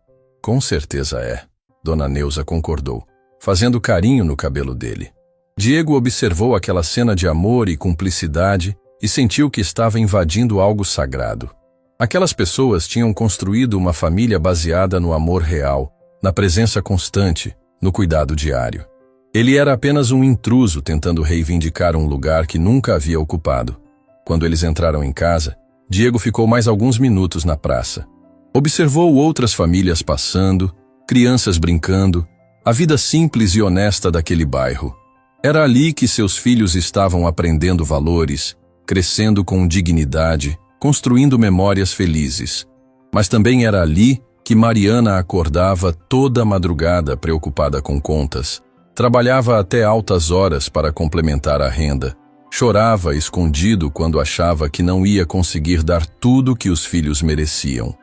Com certeza é, Dona Neuza concordou, fazendo carinho no cabelo dele. Diego observou aquela cena de amor e cumplicidade e sentiu que estava invadindo algo sagrado. Aquelas pessoas tinham construído uma família baseada no amor real, na presença constante, no cuidado diário. Ele era apenas um intruso tentando reivindicar um lugar que nunca havia ocupado. Quando eles entraram em casa, Diego ficou mais alguns minutos na praça. Observou outras famílias passando, crianças brincando, a vida simples e honesta daquele bairro. Era ali que seus filhos estavam aprendendo valores, crescendo com dignidade, construindo memórias felizes. Mas também era ali que Mariana acordava toda madrugada preocupada com contas, trabalhava até altas horas para complementar a renda, chorava escondido quando achava que não ia conseguir dar tudo que os filhos mereciam.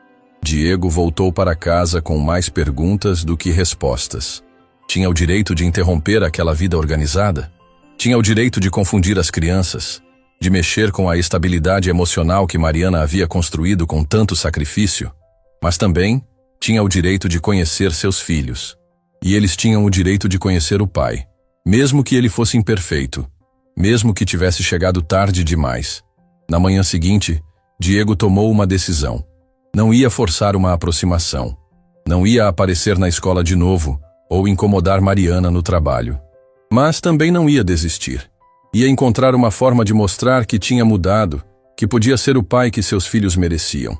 Diego voltou para casa com mais perguntas do que respostas. Tinha o direito de interromper aquela vida organizada? Tinha o direito de confundir as crianças, de mexer com a estabilidade emocional que Mariana havia construído com tanto sacrifício? Mas também tinha o direito de conhecer seus filhos. E eles tinham o direito de conhecer o pai, mesmo que ele fosse imperfeito, mesmo que tivesse chegado tarde demais. Na manhã seguinte, Diego tomou uma decisão. Não ia forçar uma aproximação. Não ia aparecer na escola de novo ou incomodar Mariana no trabalho. Mas também não ia desistir. Ia encontrar uma forma de mostrar que tinha mudado, que podia ser o pai que seus filhos mereciam.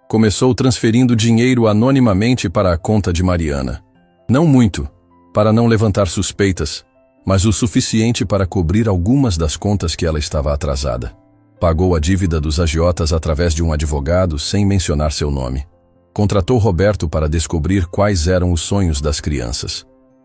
Começou transferindo dinheiro anonimamente para a conta de Mariana. Não muito, para não levantar suspeitas, mas o suficiente para cobrir algumas das contas que ela estava atrasada. Pagou a dívida dos agiotas através de um advogado sem mencionar seu nome. Contratou Roberto para descobrir quais eram os sonhos das crianças.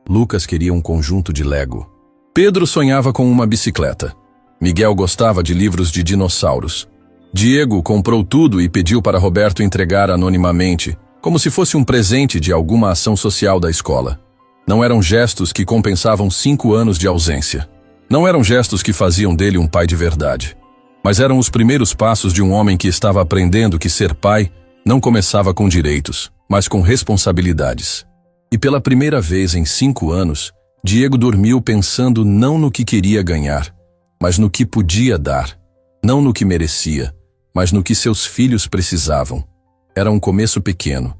Lucas queria um conjunto de Lego. Pedro sonhava com uma bicicleta. Miguel gostava de livros de dinossauros. Diego comprou tudo e pediu para Roberto entregar anonimamente, como se fosse um presente de alguma ação social da escola. Não eram gestos que compensavam 5 anos de ausência. Não eram gestos que faziam dele um pai de verdade. Mas eram os primeiros passos de um homem que estava aprendendo que ser pai não começava com direitos, mas com responsabilidades. E pela primeira vez em 5 anos, Diego dormiu pensando não no que queria ganhar, mas no que podia dar. Não no que merecia, mas no que seus filhos precisavam. Era um começo pequeno,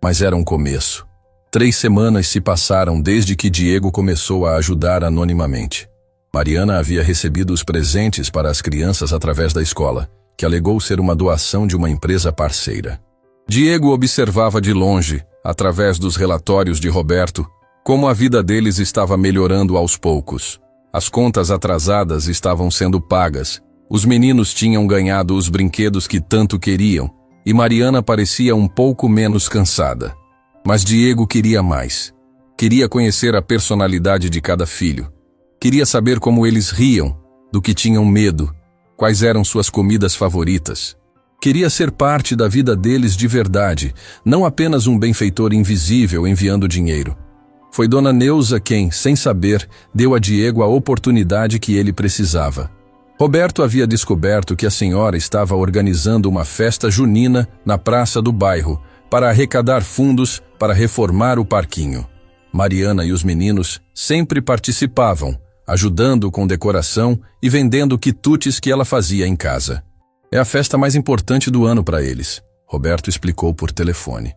mas era um começo. 3 semanas se passaram desde que Diego começou a ajudar anonimamente. Mariana havia recebido os presentes para as crianças através da escola, que alegou ser uma doação de uma empresa parceira. Diego observava de longe, através dos relatórios de Roberto, como a vida deles estava melhorando aos poucos. As contas atrasadas estavam sendo pagas, os meninos tinham ganhado os brinquedos que tanto queriam, e Mariana parecia um pouco menos cansada. Mas Diego queria mais. Queria conhecer a personalidade de cada filho. Queria saber como eles riam, do que tinham medo, quais eram suas comidas favoritas. Queria ser parte da vida deles de verdade, não apenas um benfeitor invisível enviando dinheiro. Foi Dona Neuza quem, sem saber, deu a Diego a oportunidade que ele precisava. Roberto havia descoberto que a senhora estava organizando uma festa junina na praça do bairro para arrecadar fundos para reformar o parquinho. Mariana e os meninos sempre participavam, ajudando com decoração e vendendo quitutes que ela fazia em casa. É a festa mais importante do ano para eles, Roberto explicou por telefone.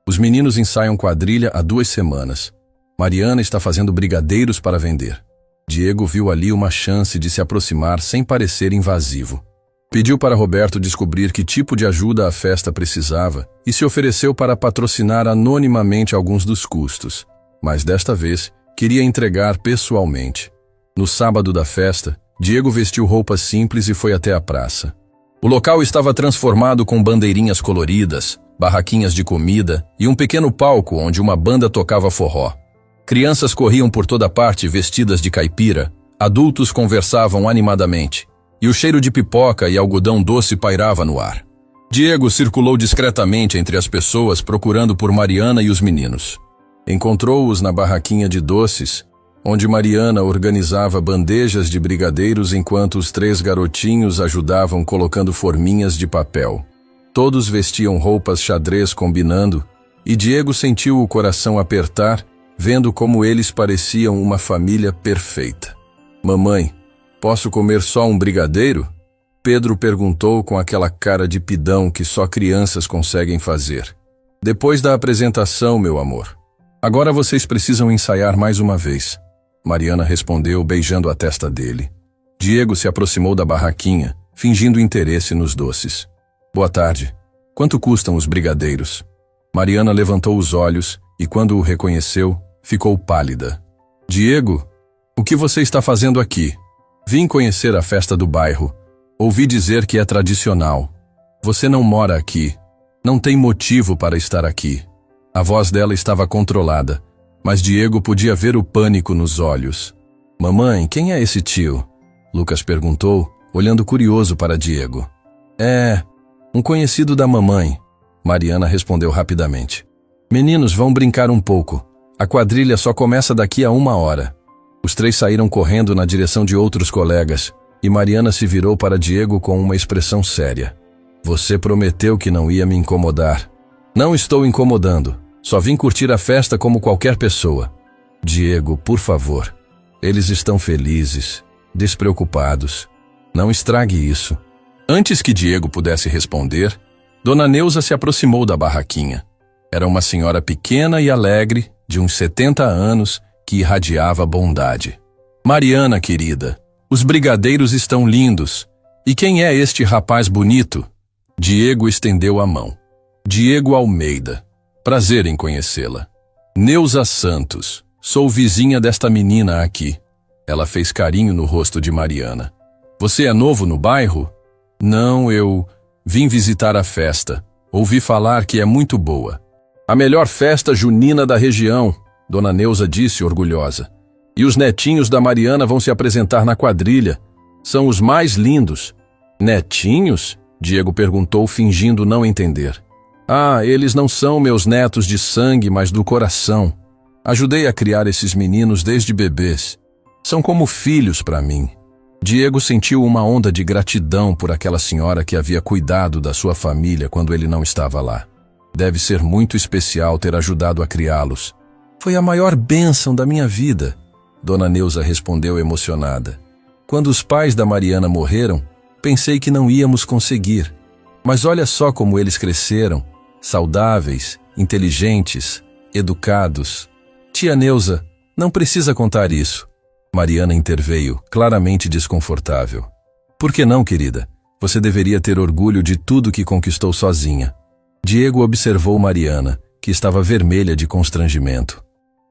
Os meninos ensaiam quadrilha há 2 semanas. Mariana está fazendo brigadeiros para vender. Diego viu ali uma chance de se aproximar sem parecer invasivo. Pediu para Roberto descobrir que tipo de ajuda a festa precisava e se ofereceu para patrocinar anonimamente alguns dos custos. Mas desta vez, queria entregar pessoalmente. No sábado da festa, Diego vestiu roupas simples e foi até a praça. O local estava transformado com bandeirinhas coloridas, barraquinhas de comida e um pequeno palco onde uma banda tocava forró. Crianças corriam por toda parte vestidas de caipira, adultos conversavam animadamente, e o cheiro de pipoca e algodão doce pairava no ar. Diego circulou discretamente entre as pessoas procurando por Mariana e os meninos. Encontrou-os na barraquinha de doces onde Mariana organizava bandejas de brigadeiros enquanto os 3 garotinhos ajudavam colocando forminhas de papel. Todos vestiam roupas xadrez combinando, e Diego sentiu o coração apertar, vendo como eles pareciam uma família perfeita. Mamãe, posso comer só um brigadeiro? Pedro perguntou com aquela cara de pidão que só crianças conseguem fazer. Depois da apresentação, meu amor. Agora vocês precisam ensaiar mais uma vez. Mariana respondeu, beijando a testa dele. Diego se aproximou da barraquinha, fingindo interesse nos doces. Boa tarde. Quanto custam os brigadeiros? Mariana levantou os olhos e, quando o reconheceu, ficou pálida. Diego, o que você está fazendo aqui? Vim conhecer a festa do bairro. Ouvi dizer que é tradicional. Você não mora aqui. Não tem motivo para estar aqui. A voz dela estava controlada, mas Diego podia ver o pânico nos olhos. Mamãe, quem é esse tio? Lucas perguntou, olhando curioso para Diego. É, um conhecido da mamãe. Mariana respondeu rapidamente. Meninos, vão brincar um pouco. A quadrilha só começa daqui a 1 hora. Os 3 saíram correndo na direção de outros colegas, e Mariana se virou para Diego com uma expressão séria. Você prometeu que não ia me incomodar. Não estou incomodando. Só vim curtir a festa como qualquer pessoa. Diego, por favor. Eles estão felizes, despreocupados. Não estrague isso. Antes que Diego pudesse responder, Dona Neuza se aproximou da barraquinha. Era uma senhora pequena e alegre, de uns 70 anos, que irradiava bondade. Mariana, querida, os brigadeiros estão lindos. E quem é este rapaz bonito? Diego estendeu a mão. Diego Almeida. Prazer em conhecê-la. Neuza Santos. Sou vizinha desta menina aqui. Ela fez carinho no rosto de Mariana. Você é novo no bairro? Não, eu vim visitar a festa. Ouvi falar que é muito boa. A melhor festa junina da região, Dona Neuza disse orgulhosa. E os netinhos da Mariana vão se apresentar na quadrilha. São os mais lindos. Netinhos? Diego perguntou, fingindo não entender. Ah, eles não são meus netos de sangue, mas do coração. Ajudei a criar esses meninos desde bebês. São como filhos para mim. Diego sentiu uma onda de gratidão por aquela senhora que havia cuidado da sua família quando ele não estava lá. Deve ser muito especial ter ajudado a criá-los. Foi a maior bênção da minha vida, Dona Neuza respondeu emocionada. Quando os pais da Mariana morreram, pensei que não íamos conseguir. Mas olha só como eles cresceram, saudáveis, inteligentes, educados. Tia Neuza, não precisa contar isso. Mariana interveio, claramente desconfortável. Por que não, querida? Você deveria ter orgulho de tudo que conquistou sozinha. Diego observou Mariana, que estava vermelha de constrangimento.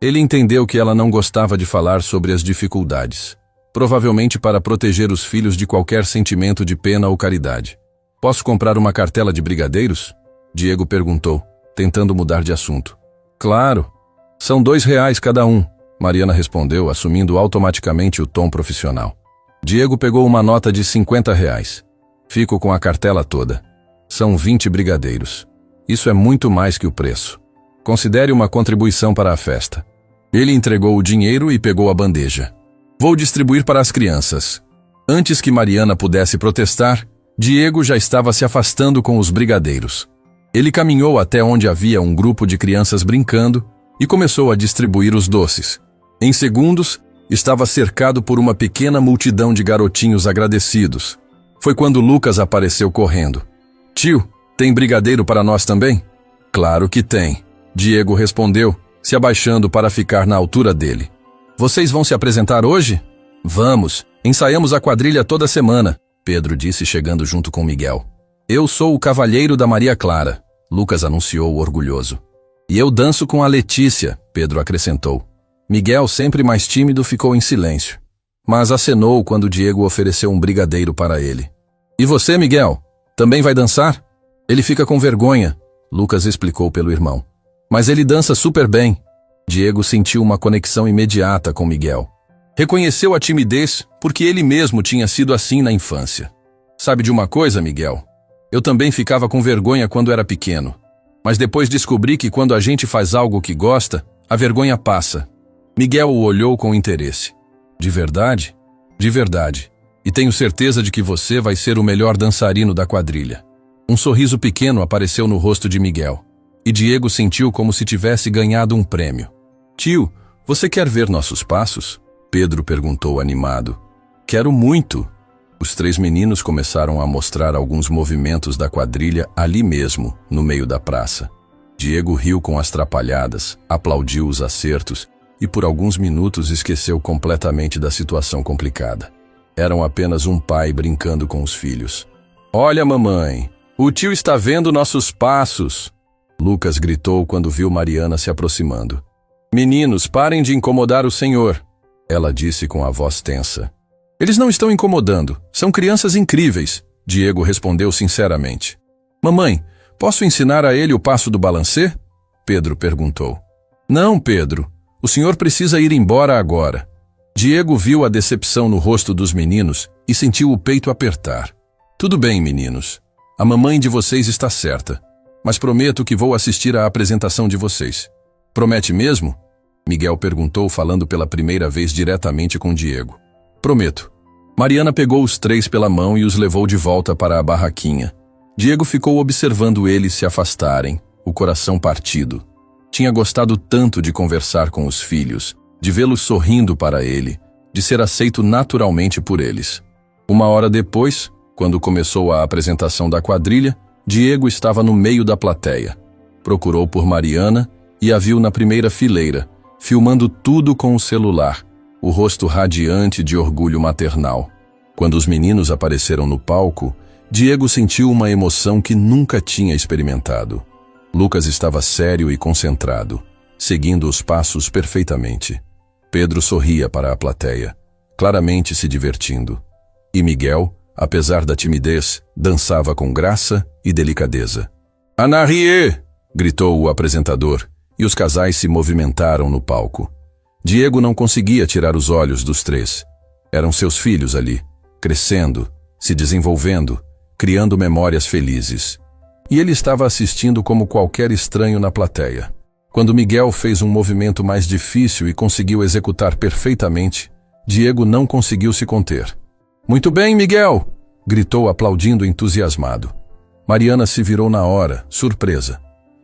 Ele entendeu que ela não gostava de falar sobre as dificuldades, provavelmente para proteger os filhos de qualquer sentimento de pena ou caridade. Posso comprar uma cartela de brigadeiros? Diego perguntou, tentando mudar de assunto. Claro. São R$2 cada um, Mariana respondeu, assumindo automaticamente o tom profissional. Diego pegou uma nota de R$50. Fico com a cartela toda. São 20 brigadeiros. Isso é muito mais que o preço. Considere uma contribuição para a festa. Ele entregou o dinheiro e pegou a bandeja. Vou distribuir para as crianças. Antes que Mariana pudesse protestar, Diego já estava se afastando com os brigadeiros. Ele caminhou até onde havia um grupo de crianças brincando e começou a distribuir os doces. Em segundos, estava cercado por uma pequena multidão de garotinhos agradecidos. Foi quando Lucas apareceu correndo. Tio, tem brigadeiro para nós também? Claro que tem, Diego respondeu, se abaixando para ficar na altura dele. Vocês vão se apresentar hoje? Vamos, ensaiamos a quadrilha toda semana, Pedro disse chegando junto com Miguel. Eu sou o cavalheiro da Maria Clara, Lucas anunciou orgulhoso. E eu danço com a Letícia, Pedro acrescentou. Miguel, sempre mais tímido, ficou em silêncio, mas acenou quando Diego ofereceu um brigadeiro para ele. E você, Miguel, também vai dançar? Ele fica com vergonha, Lucas explicou pelo irmão. Mas ele dança super bem. Diego sentiu uma conexão imediata com Miguel. Reconheceu a timidez porque ele mesmo tinha sido assim na infância. Sabe de uma coisa, Miguel? Eu também ficava com vergonha quando era pequeno. Mas depois descobri que quando a gente faz algo que gosta, a vergonha passa. Miguel o olhou com interesse. De verdade? De verdade. E tenho certeza de que você vai ser o melhor dançarino da quadrilha. Um sorriso pequeno apareceu no rosto de Miguel. E Diego sentiu como se tivesse ganhado um prêmio. Tio, você quer ver nossos passos? Pedro perguntou animado. Quero muito. Os três meninos começaram a mostrar alguns movimentos da quadrilha ali mesmo, no meio da praça. Diego riu com as trapalhadas, aplaudiu os acertos e por alguns minutos esqueceu completamente da situação complicada. Eram apenas um pai brincando com os filhos. Olha, mamãe, o tio está vendo nossos passos. Lucas gritou quando viu Mariana se aproximando. Meninos, parem de incomodar o senhor, ela disse com a voz tensa. Eles não estão incomodando, são crianças incríveis, Diego respondeu sinceramente. Mamãe, posso ensinar a ele o passo do balancê? Pedro perguntou. Não, Pedro, o senhor precisa ir embora agora. Diego viu a decepção no rosto dos meninos e sentiu o peito apertar. Tudo bem, meninos, a mamãe de vocês está certa, mas prometo que vou assistir à apresentação de vocês. Promete mesmo? Miguel perguntou, falando pela primeira vez diretamente com Diego. Prometo. Mariana pegou os três pela mão e os levou de volta para a barraquinha. Diego ficou observando eles se afastarem, o coração partido. Tinha gostado tanto de conversar com os filhos, de vê-los sorrindo para ele, de ser aceito naturalmente por eles. Uma hora depois, quando começou a apresentação da quadrilha, Diego estava no meio da plateia. Procurou por Mariana e a viu na primeira fileira, filmando tudo com o celular, o rosto radiante de orgulho maternal. Quando os meninos apareceram no palco, Diego sentiu uma emoção que nunca tinha experimentado. Lucas estava sério e concentrado, seguindo os passos perfeitamente. Pedro sorria para a plateia, claramente se divertindo. E Miguel, apesar da timidez, dançava com graça e delicadeza. «Anarie!» gritou o apresentador, e os casais se movimentaram no palco. Diego não conseguia tirar os olhos dos três. Eram seus filhos ali, crescendo, se desenvolvendo, criando memórias felizes. E ele estava assistindo como qualquer estranho na plateia. Quando Miguel fez um movimento mais difícil e conseguiu executar perfeitamente, Diego não conseguiu se conter. «Muito bem, Miguel!» gritou aplaudindo entusiasmado. Mariana se virou na hora, surpresa.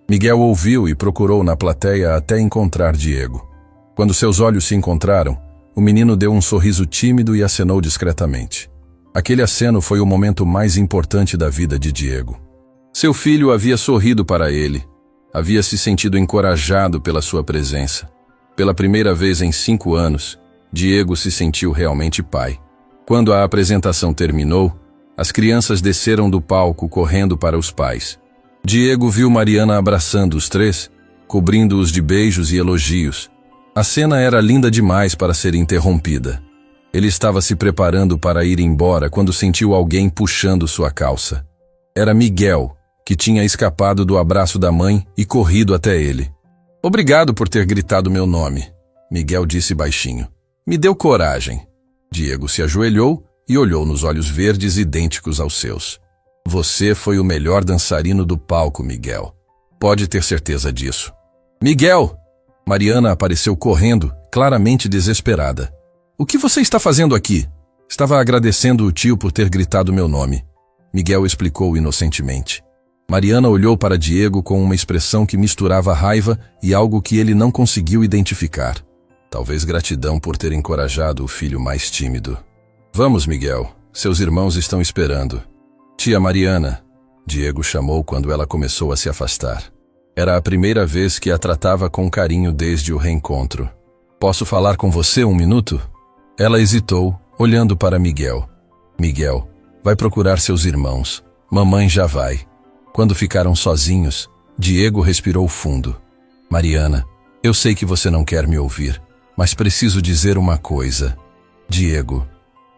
Miguel ouviu e procurou na plateia até encontrar Diego. Quando seus olhos se encontraram, o menino deu um sorriso tímido e acenou discretamente. Aquele aceno foi o momento mais importante da vida de Diego. Seu filho havia sorrido para ele, havia se sentido encorajado pela sua presença. Pela primeira vez em 5 anos, Diego se sentiu realmente pai. Quando a apresentação terminou, as crianças desceram do palco correndo para os pais. Diego viu Mariana abraçando os três, cobrindo-os de beijos e elogios. A cena era linda demais para ser interrompida. Ele estava se preparando para ir embora quando sentiu alguém puxando sua calça. Era Miguel, que tinha escapado do abraço da mãe e corrido até ele. «Obrigado por ter gritado meu nome», Miguel disse baixinho. «Me deu coragem». Diego se ajoelhou e olhou nos olhos verdes idênticos aos seus. «Você foi o melhor dançarino do palco, Miguel. Pode ter certeza disso». «Miguel!» Mariana apareceu correndo, claramente desesperada. «O que você está fazendo aqui?» «Estava agradecendo o tio por ter gritado meu nome», Miguel explicou inocentemente. Mariana olhou para Diego com uma expressão que misturava raiva e algo que ele não conseguiu identificar. Talvez gratidão por ter encorajado o filho mais tímido. «Vamos, Miguel, seus irmãos estão esperando». «Tia Mariana», Diego chamou quando ela começou a se afastar. Era a primeira vez que a tratava com carinho desde o reencontro. «Posso falar com você um minuto?» Ela hesitou, olhando para Miguel. «Miguel, vai procurar seus irmãos. Mamãe já vai». Quando ficaram sozinhos, Diego respirou fundo. «Mariana, eu sei que você não quer me ouvir, mas preciso dizer uma coisa. Diego,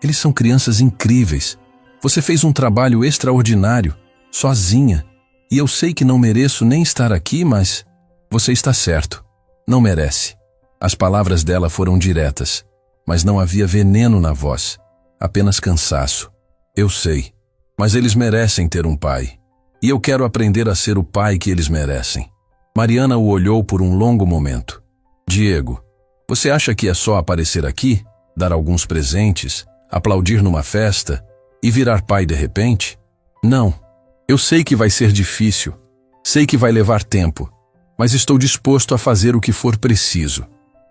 eles são crianças incríveis. Você fez um trabalho extraordinário, sozinha. E eu sei que não mereço nem estar aqui, mas você está certo. Não merece». As palavras dela foram diretas, mas não havia veneno na voz, apenas cansaço. «Eu sei, mas eles merecem ter um pai. E eu quero aprender a ser o pai que eles merecem». Mariana o olhou por um longo momento. «Diego, Você acha que é só aparecer aqui, dar alguns presentes, aplaudir numa festa e virar pai de repente? Não. Eu sei que vai ser difícil. Sei que vai levar tempo. Mas estou disposto a fazer o que for preciso.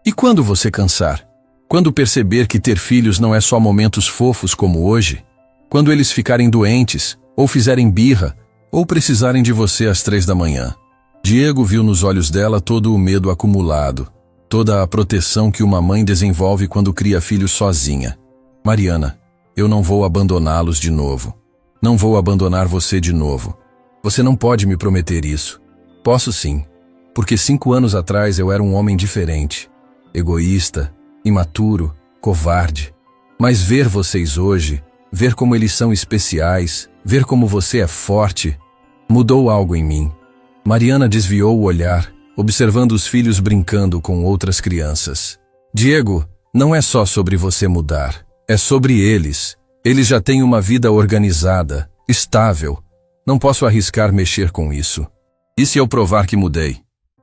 E quando você cansar? Quando perceber que ter filhos não é só momentos fofos como hoje? Quando eles ficarem doentes, ou fizerem birra, ou precisarem de você às 3 da manhã? Diego viu nos olhos dela todo o medo acumulado, toda a proteção que uma mãe desenvolve quando cria filhos sozinha. Mariana, eu não vou abandoná-los de novo. Não vou abandonar você de novo. Você não pode me prometer isso. Posso sim, porque 5 anos atrás eu era um homem diferente, egoísta, imaturo, covarde. Mas ver vocês hoje, ver como eles são especiais, ver como você é forte, mudou algo em mim. Mariana desviou o olhar, observando os filhos brincando com outras crianças. Diego, não é só sobre você mudar, é sobre eles. Eles já têm uma vida organizada, estável. Não posso arriscar mexer com isso. E se eu provar que mudei?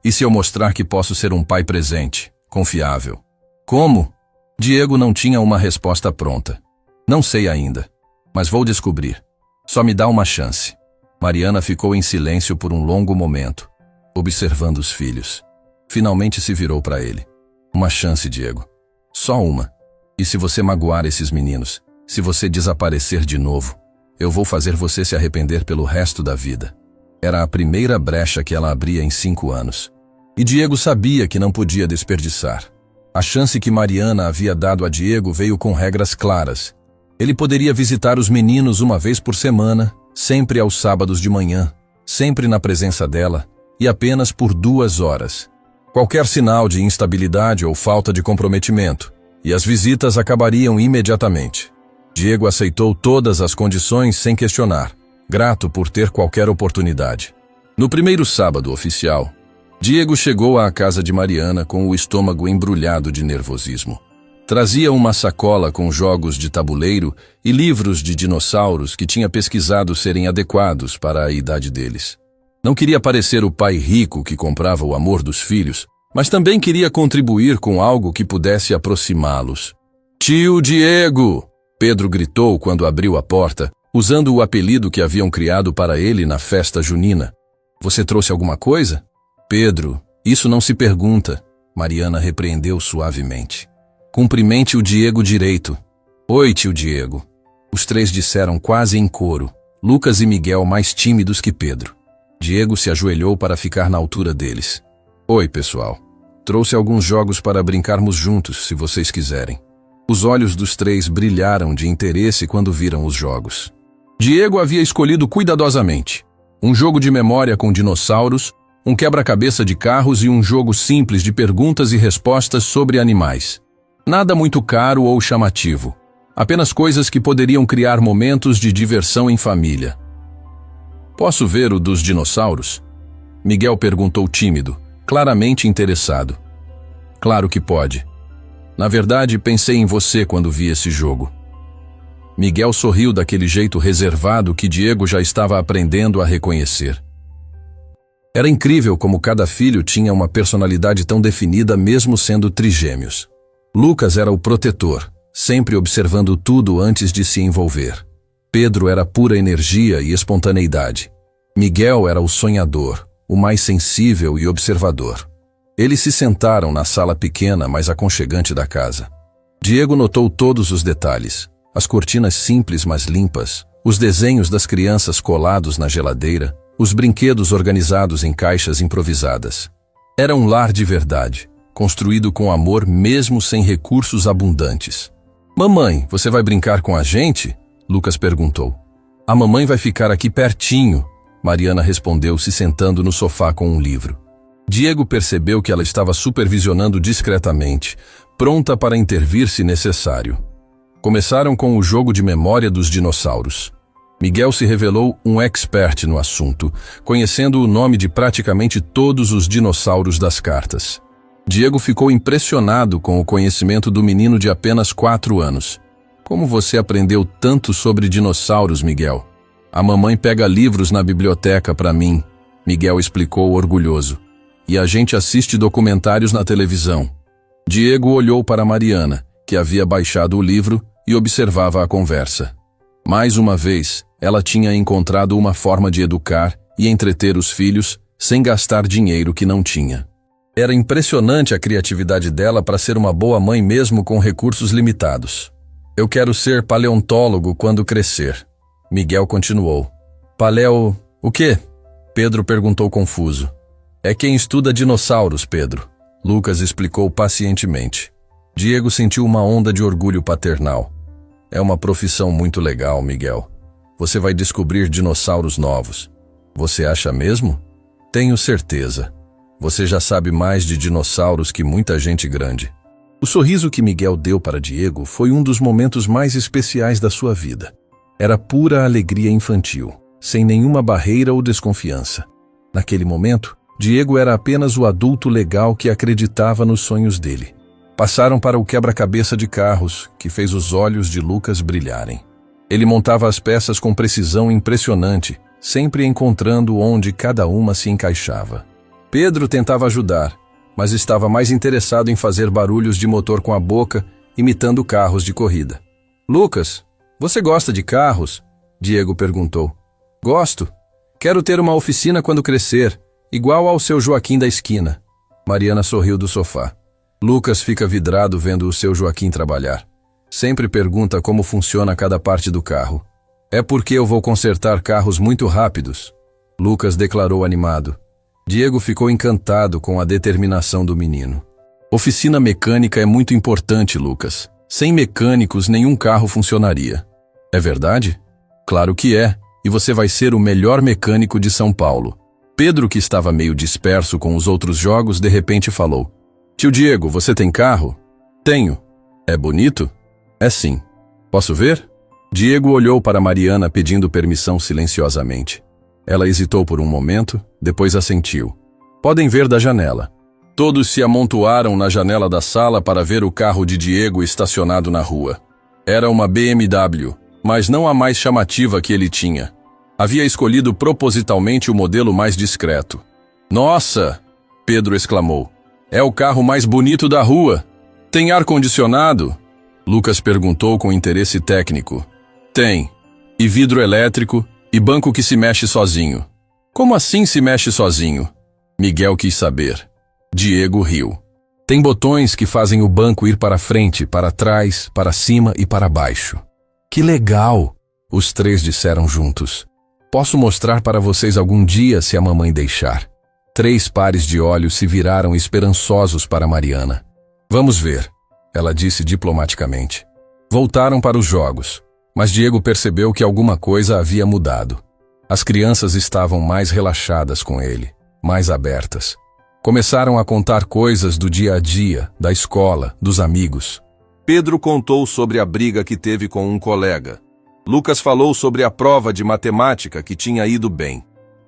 E se eu mostrar que posso ser um pai presente, confiável? Como? Diego não tinha uma resposta pronta. Não sei ainda, mas vou descobrir. Só me dá uma chance. Mariana ficou em silêncio por um longo momento, observando os filhos. Finalmente se virou para ele. Uma chance, Diego. Só uma. E se você magoar esses meninos, se você desaparecer de novo, eu vou fazer você se arrepender pelo resto da vida. Era a primeira brecha que ela abria em 5 anos. E Diego sabia que não podia desperdiçar. A chance que Mariana havia dado a Diego veio com regras claras. Ele poderia visitar os meninos uma vez por semana, sempre aos sábados de manhã, sempre na presença dela, e apenas por 2 horas. Qualquer sinal de instabilidade ou falta de comprometimento, e as visitas acabariam imediatamente. Diego aceitou todas as condições sem questionar, grato por ter qualquer oportunidade. No primeiro sábado oficial, Diego chegou à casa de Mariana com o estômago embrulhado de nervosismo. Trazia uma sacola com jogos de tabuleiro e livros de dinossauros que tinha pesquisado serem adequados para a idade deles. Não queria parecer o pai rico que comprava o amor dos filhos, mas também queria contribuir com algo que pudesse aproximá-los. "Tio Diego!" Pedro gritou quando abriu a porta, usando o apelido que haviam criado para ele na festa junina. "Você trouxe alguma coisa?" "Pedro, isso não se pergunta." Mariana repreendeu suavemente. "Cumprimente o Diego direito." "Oi, tio Diego." Os 3 disseram quase em coro, Lucas e Miguel mais tímidos que Pedro. Diego se ajoelhou para ficar na altura deles. "Oi, pessoal. Trouxe alguns jogos para brincarmos juntos, se vocês quiserem." Os olhos dos 3 brilharam de interesse quando viram os jogos. Diego havia escolhido cuidadosamente um jogo de memória com dinossauros, um quebra-cabeça de carros e um jogo simples de perguntas e respostas sobre animais. Nada muito caro ou chamativo, apenas coisas que poderiam criar momentos de diversão em família. "Posso ver o dos dinossauros?" Miguel perguntou tímido, claramente interessado. "Claro que pode. Na verdade, pensei em você quando vi esse jogo." Miguel sorriu daquele jeito reservado que Diego já estava aprendendo a reconhecer. Era incrível como cada filho tinha uma personalidade tão definida mesmo sendo trigêmeos. Lucas era o protetor, sempre observando tudo antes de se envolver. Pedro era pura energia e espontaneidade. Miguel era o sonhador, o mais sensível e observador. Eles se sentaram na sala pequena, mas aconchegante da casa. Diego notou todos os detalhes, as cortinas simples mas limpas, os desenhos das crianças colados na geladeira, os brinquedos organizados em caixas improvisadas. Era um lar de verdade, construído com amor mesmo sem recursos abundantes. "Mamãe, você vai brincar com a gente?" Lucas perguntou. "A mamãe vai ficar aqui pertinho", Mariana respondeu, se sentando no sofá com um livro. Diego percebeu que ela estava supervisionando discretamente, pronta para intervir se necessário. Começaram com o jogo de memória dos dinossauros. Miguel se revelou um expert no assunto, conhecendo o nome de praticamente todos os dinossauros das cartas. Diego ficou impressionado com o conhecimento do menino de apenas 4 anos. "Como você aprendeu tanto sobre dinossauros, Miguel?" "A mamãe pega livros na biblioteca para mim", Miguel explicou orgulhoso. "E a gente assiste documentários na televisão." Diego olhou para Mariana, que havia baixado o livro e observava a conversa. Mais uma vez, ela tinha encontrado uma forma de educar e entreter os filhos sem gastar dinheiro que não tinha. Era impressionante a criatividade dela para ser uma boa mãe mesmo com recursos limitados. Eu quero ser paleontólogo quando crescer. Miguel continuou. O quê? Pedro perguntou confuso. É quem estuda dinossauros, Pedro. Lucas explicou pacientemente. Diego sentiu uma onda de orgulho paternal. É uma profissão muito legal, Miguel. Você vai descobrir dinossauros novos. Você acha mesmo? Tenho certeza. Você já sabe mais de dinossauros que muita gente grande. O sorriso que Miguel deu para Diego foi um dos momentos mais especiais da sua vida. Era pura alegria infantil, sem nenhuma barreira ou desconfiança. Naquele momento, Diego era apenas o adulto legal que acreditava nos sonhos dele. Passaram para o quebra-cabeça de carros, que fez os olhos de Lucas brilharem. Ele montava as peças com precisão impressionante, sempre encontrando onde cada uma se encaixava. Pedro tentava ajudar, mas estava mais interessado em fazer barulhos de motor com a boca, imitando carros de corrida. Lucas, você gosta de carros? Diego perguntou. Gosto. Quero ter uma oficina quando crescer, igual ao seu Joaquim da esquina. Mariana sorriu do sofá. Lucas fica vidrado vendo o seu Joaquim trabalhar. Sempre pergunta como funciona cada parte do carro. É porque eu vou consertar carros muito rápidos, Lucas declarou animado. Diego ficou encantado com a determinação do menino. Oficina mecânica é muito importante, Lucas. Sem mecânicos, nenhum carro funcionaria. É verdade? Claro que é, e você vai ser o melhor mecânico de São Paulo. Pedro, que estava meio disperso com os outros jogos, de repente falou. Tio Diego, você tem carro? Tenho. É bonito? É sim. Posso ver? Diego olhou para Mariana pedindo permissão silenciosamente. Ela hesitou por um momento, depois assentiu. Podem ver da janela. Todos se amontoaram na janela da sala para ver o carro de Diego estacionado na rua. Era uma BMW, mas não a mais chamativa que ele tinha. Havia escolhido propositalmente o modelo mais discreto. Nossa! Pedro exclamou. É o carro mais bonito da rua. Tem ar-condicionado? Lucas perguntou com interesse técnico. Tem. E vidro elétrico, e banco que se mexe sozinho. Como assim se mexe sozinho? Miguel quis saber. Diego riu. Tem botões que fazem o banco ir para frente, para trás, para cima e para baixo. Que legal! Os três disseram juntos. Posso mostrar para vocês algum dia se a mamãe deixar. 3 pares de olhos se viraram esperançosos para Mariana. Vamos ver, ela disse diplomaticamente. Voltaram para os jogos, mas Diego percebeu que alguma coisa havia mudado. As crianças estavam mais relaxadas com ele, mais abertas. Começaram a contar coisas do dia a dia, da escola, dos amigos. Pedro contou sobre a briga que teve com um colega. Lucas falou sobre a prova de matemática que tinha ido bem.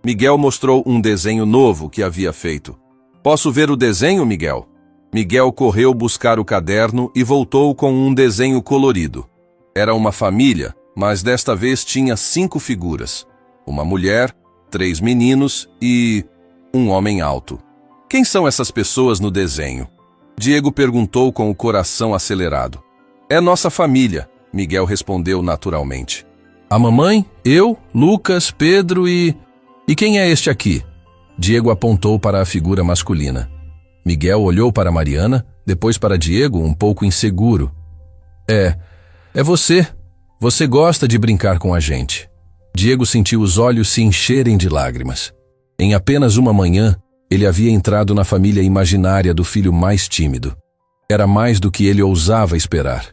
Miguel mostrou um desenho novo que havia feito. Posso ver o desenho, Miguel? Miguel correu buscar o caderno e voltou com um desenho colorido. Era uma família, mas desta vez tinha 5 figuras. Uma mulher, 3 meninos e um homem alto. Quem são essas pessoas no desenho? Diego perguntou com o coração acelerado. É nossa família, Miguel respondeu naturalmente. A mamãe, eu, Lucas, Pedro e quem é este aqui? Diego apontou para a figura masculina. Miguel olhou para Mariana, depois para Diego, um pouco inseguro. É você. Você gosta de brincar com a gente. Diego sentiu os olhos se encherem de lágrimas. Em apenas uma manhã, ele havia entrado na família imaginária do filho mais tímido. Era mais do que ele ousava esperar.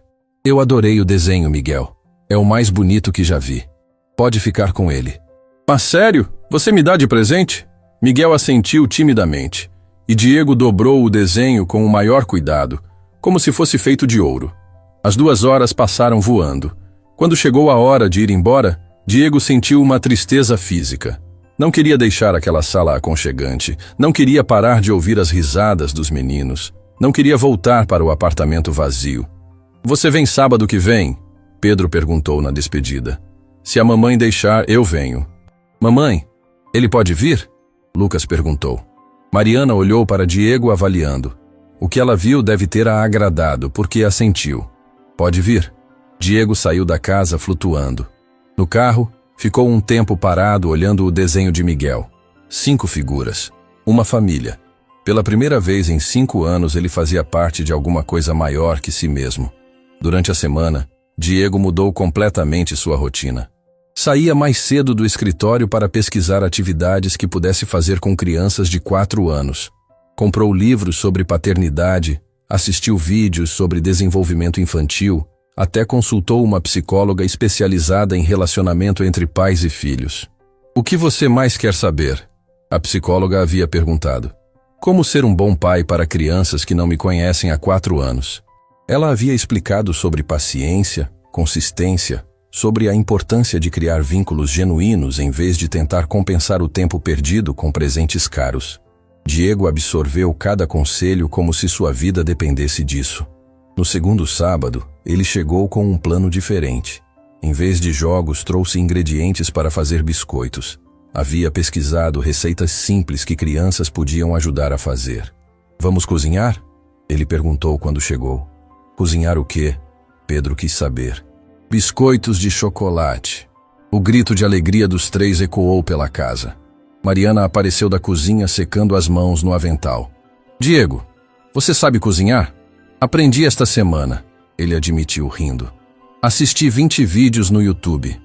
Eu adorei o desenho, Miguel. É o mais bonito que já vi. Pode ficar com ele. Ah, sério? Você me dá de presente? Miguel assentiu timidamente, e Diego dobrou o desenho com o maior cuidado, como se fosse feito de ouro. As 2 horas passaram voando. Quando chegou a hora de ir embora, Diego sentiu uma tristeza física. Não queria deixar aquela sala aconchegante, não queria parar de ouvir as risadas dos meninos, não queria voltar para o apartamento vazio. Você vem sábado que vem? Pedro perguntou na despedida. Se a mamãe deixar, eu venho. Mamãe, ele pode vir? Lucas perguntou. Mariana olhou para Diego avaliando. O que ela viu deve ter a agradado, porque assentiu. Pode vir. Diego saiu da casa flutuando. No carro, ficou um tempo parado olhando o desenho de Miguel. 5 figuras. Uma família. Pela primeira vez em 5 anos ele fazia parte de alguma coisa maior que si mesmo. Durante a semana, Diego mudou completamente sua rotina. Saía mais cedo do escritório para pesquisar atividades que pudesse fazer com crianças de 4 anos. Comprou livros sobre paternidade, assistiu vídeos sobre desenvolvimento infantil, até consultou uma psicóloga especializada em relacionamento entre pais e filhos. O que você mais quer saber? A psicóloga havia perguntado. Como ser um bom pai para crianças que não me conhecem há 4 anos? Ela havia explicado sobre paciência, consistência, sobre a importância de criar vínculos genuínos em vez de tentar compensar o tempo perdido com presentes caros. Diego absorveu cada conselho como se sua vida dependesse disso. No segundo sábado, ele chegou com um plano diferente. Em vez de jogos, trouxe ingredientes para fazer biscoitos. Havia pesquisado receitas simples que crianças podiam ajudar a fazer. Vamos cozinhar? Ele perguntou quando chegou. Cozinhar o quê? Pedro quis saber. Biscoitos de chocolate. O grito de alegria dos 3 ecoou pela casa. Mariana apareceu da cozinha secando as mãos no avental. Diego, você sabe cozinhar? Aprendi esta semana, ele admitiu rindo. Assisti 20 vídeos no YouTube.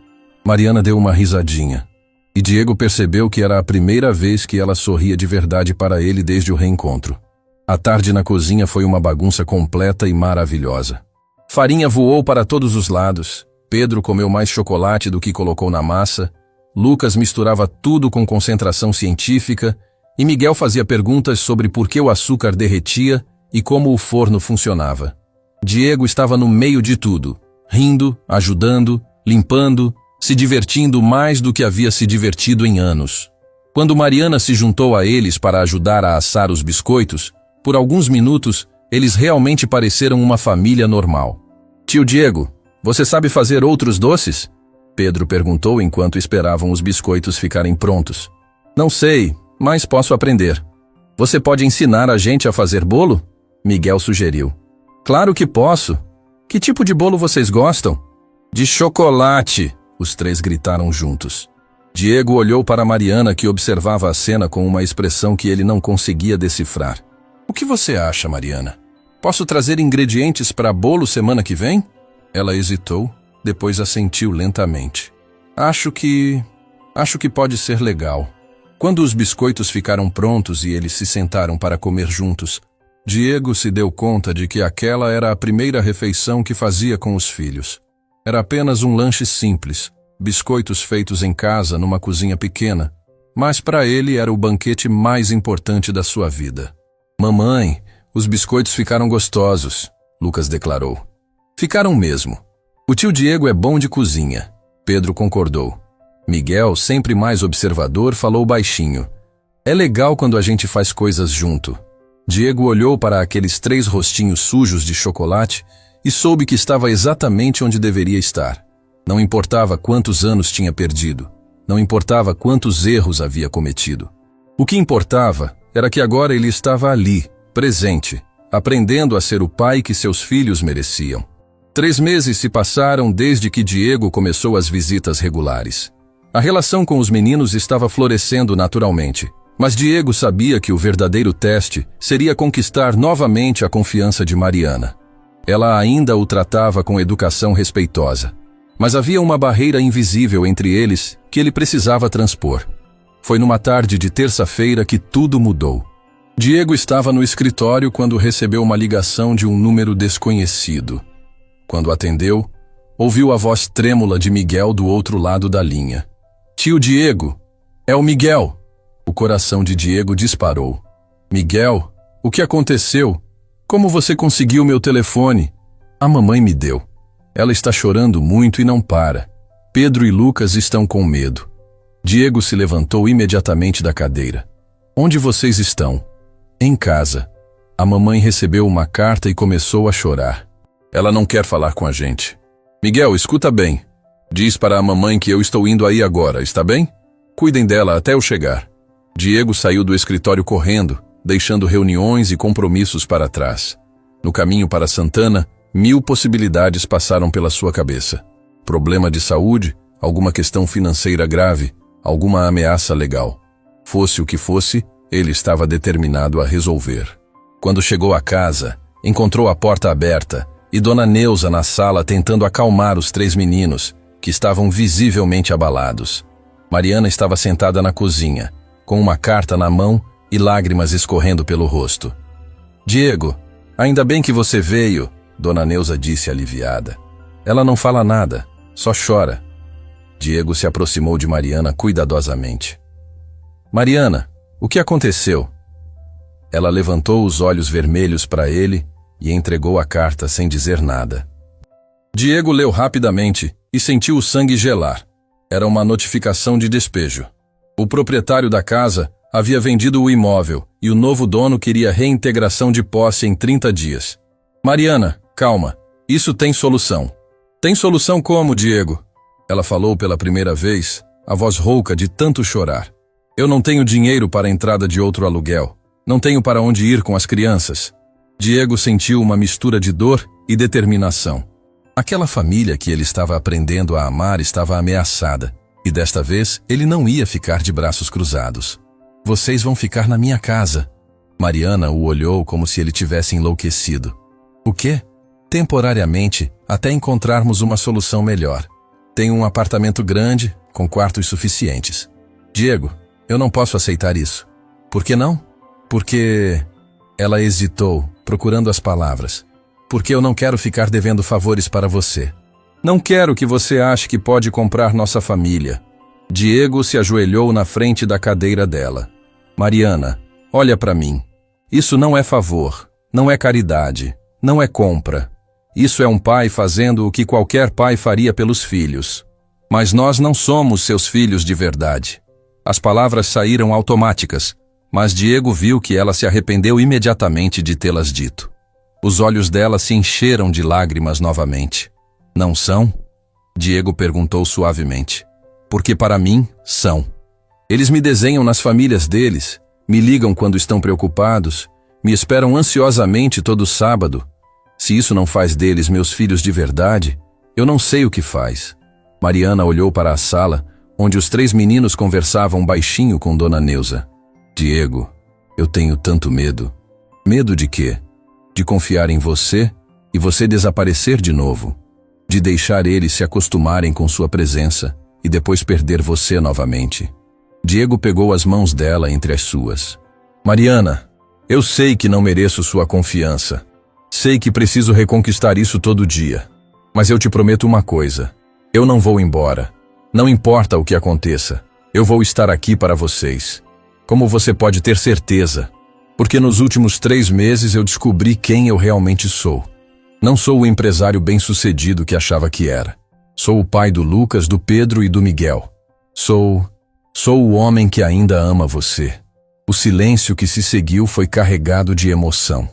Mariana deu uma risadinha. E Diego percebeu que era a primeira vez que ela sorria de verdade para ele desde o reencontro. A tarde na cozinha foi uma bagunça completa e maravilhosa. Farinha voou para todos os lados. Pedro comeu mais chocolate do que colocou na massa. Lucas misturava tudo com concentração científica. E Miguel fazia perguntas sobre por que o açúcar derretia e como o forno funcionava. Diego estava no meio de tudo, rindo, ajudando, limpando, se divertindo mais do que havia se divertido em anos. Quando Mariana se juntou a eles para ajudar a assar os biscoitos, por alguns minutos, eles realmente pareceram uma família normal. Tio Diego, você sabe fazer outros doces? Pedro perguntou enquanto esperavam os biscoitos ficarem prontos. Não sei, mas posso aprender. Você pode ensinar a gente a fazer bolo? Miguel sugeriu. Claro que posso. Que tipo de bolo vocês gostam? De chocolate, os 3 gritaram juntos. Diego olhou para Mariana, que observava a cena com uma expressão que ele não conseguia decifrar. O que você acha, Mariana? Posso trazer ingredientes para bolo semana que vem? Ela hesitou, depois assentiu lentamente. Acho que pode ser legal. Quando os biscoitos ficaram prontos e eles se sentaram para comer juntos, Diego se deu conta de que aquela era a primeira refeição que fazia com os filhos. Era apenas um lanche simples, biscoitos feitos em casa numa cozinha pequena, mas para ele era o banquete mais importante da sua vida. Mamãe, os biscoitos ficaram gostosos, Lucas declarou. Ficaram mesmo. O tio Diego é bom de cozinha, Pedro concordou. Miguel, sempre mais observador, falou baixinho. É legal quando a gente faz coisas junto. Diego olhou para aqueles 3 rostinhos sujos de chocolate e soube que estava exatamente onde deveria estar. Não importava quantos anos tinha perdido. Não importava quantos erros havia cometido. O que importava era que agora ele estava ali, presente, aprendendo a ser o pai que seus filhos mereciam. 3 meses se passaram desde que Diego começou as visitas regulares. A relação com os meninos estava florescendo naturalmente. Mas Diego sabia que o verdadeiro teste seria conquistar novamente a confiança de Mariana. Ela ainda o tratava com educação respeitosa, mas havia uma barreira invisível entre eles que ele precisava transpor. Foi numa tarde de terça-feira que tudo mudou. Diego estava no escritório quando recebeu uma ligação de um número desconhecido. Quando atendeu, ouviu a voz trêmula de Miguel do outro lado da linha. Tio Diego, é o Miguel! O coração de Diego disparou. Miguel, o que aconteceu? Como você conseguiu meu telefone? A mamãe me deu. Ela está chorando muito e não para. Pedro e Lucas estão com medo. Diego se levantou imediatamente da cadeira. Onde vocês estão? Em casa. A mamãe recebeu uma carta e começou a chorar. Ela não quer falar com a gente. Miguel, escuta bem. Diz para a mamãe que eu estou indo aí agora, está bem? Cuidem dela até eu chegar. Diego saiu do escritório correndo, deixando reuniões e compromissos para trás. No caminho para Santana, 1000 possibilidades passaram pela sua cabeça. Problema de saúde, alguma questão financeira grave, alguma ameaça legal. Fosse o que fosse, ele estava determinado a resolver. Quando chegou à casa, encontrou a porta aberta e Dona Neuza na sala tentando acalmar os 3 meninos, que estavam visivelmente abalados. Mariana estava sentada na cozinha, com uma carta na mão e lágrimas escorrendo pelo rosto. Diego, ainda bem que você veio, Dona Neuza disse aliviada. Ela não fala nada, só chora. Diego se aproximou de Mariana cuidadosamente. Mariana, o que aconteceu? Ela levantou os olhos vermelhos para ele e entregou a carta sem dizer nada. Diego leu rapidamente e sentiu o sangue gelar. Era uma notificação de despejo. O proprietário da casa havia vendido o imóvel e o novo dono queria reintegração de posse em 30 dias. Mariana, calma, isso tem solução. Tem solução como, Diego? Ela falou pela primeira vez, a voz rouca de tanto chorar. Eu não tenho dinheiro para a entrada de outro aluguel. Não tenho para onde ir com as crianças. Diego sentiu uma mistura de dor e determinação. Aquela família que ele estava aprendendo a amar estava ameaçada, e desta vez ele não ia ficar de braços cruzados. Vocês vão ficar na minha casa. Mariana o olhou como se ele tivesse enlouquecido. O quê? Temporariamente, até encontrarmos uma solução melhor. Tenho um apartamento grande, com quartos suficientes. Diego, eu não posso aceitar isso. Por que não? Porque... Ela hesitou, procurando as palavras. Porque eu não quero ficar devendo favores para você. Não quero que você ache que pode comprar nossa família. Diego se ajoelhou na frente da cadeira dela. Mariana, olha para mim. Isso não é favor, não é caridade, não é compra. Isso é um pai fazendo o que qualquer pai faria pelos filhos. Mas nós não somos seus filhos de verdade. As palavras saíram automáticas, mas Diego viu que ela se arrependeu imediatamente de tê-las dito. Os olhos dela se encheram de lágrimas novamente. Não são? Diego perguntou suavemente. Porque para mim, são. Eles me desenham nas famílias deles, me ligam quando estão preocupados, me esperam ansiosamente todo sábado. Se isso não faz deles meus filhos de verdade, eu não sei o que faz. Mariana olhou para a sala, onde os 3 meninos conversavam baixinho com Dona Neuza. Diego, eu tenho tanto medo. Medo de quê? De confiar em você e você desaparecer de novo. De deixar eles se acostumarem com sua presença e depois perder você novamente. Diego pegou as mãos dela entre as suas. Mariana, eu sei que não mereço sua confiança. Sei que preciso reconquistar isso todo dia. Mas eu te prometo uma coisa. Eu não vou embora. Não importa o que aconteça. Eu vou estar aqui para vocês. Como você pode ter certeza? Porque nos últimos 3 meses eu descobri quem eu realmente sou. Não sou o empresário bem-sucedido que achava que era. Sou o pai do Lucas, do Pedro e do Miguel. Sou o homem que ainda ama você. O silêncio que se seguiu foi carregado de emoção.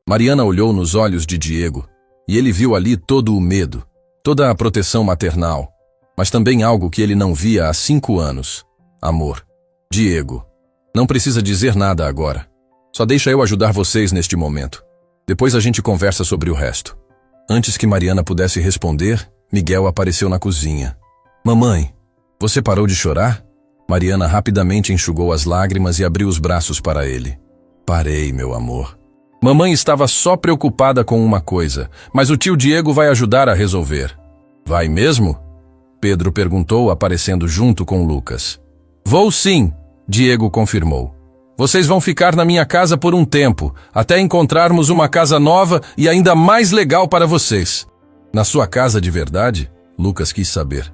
Mariana olhou nos olhos de Diego, e ele viu ali todo o medo, toda a proteção maternal, mas também algo que ele não via há 5 anos. Amor. Diego, não precisa dizer nada agora. Só deixa eu ajudar vocês neste momento. Depois a gente conversa sobre o resto. Antes que Mariana pudesse responder, Miguel apareceu na cozinha. Mamãe, você parou de chorar? Mariana rapidamente enxugou as lágrimas e abriu os braços para ele. Parei, meu amor. Mamãe estava só preocupada com uma coisa, mas o tio Diego vai ajudar a resolver. Vai mesmo? Pedro perguntou, aparecendo junto com Lucas. Vou sim, Diego confirmou. Vocês vão ficar na minha casa por um tempo, até encontrarmos uma casa nova e ainda mais legal para vocês. Na sua casa de verdade? Lucas quis saber.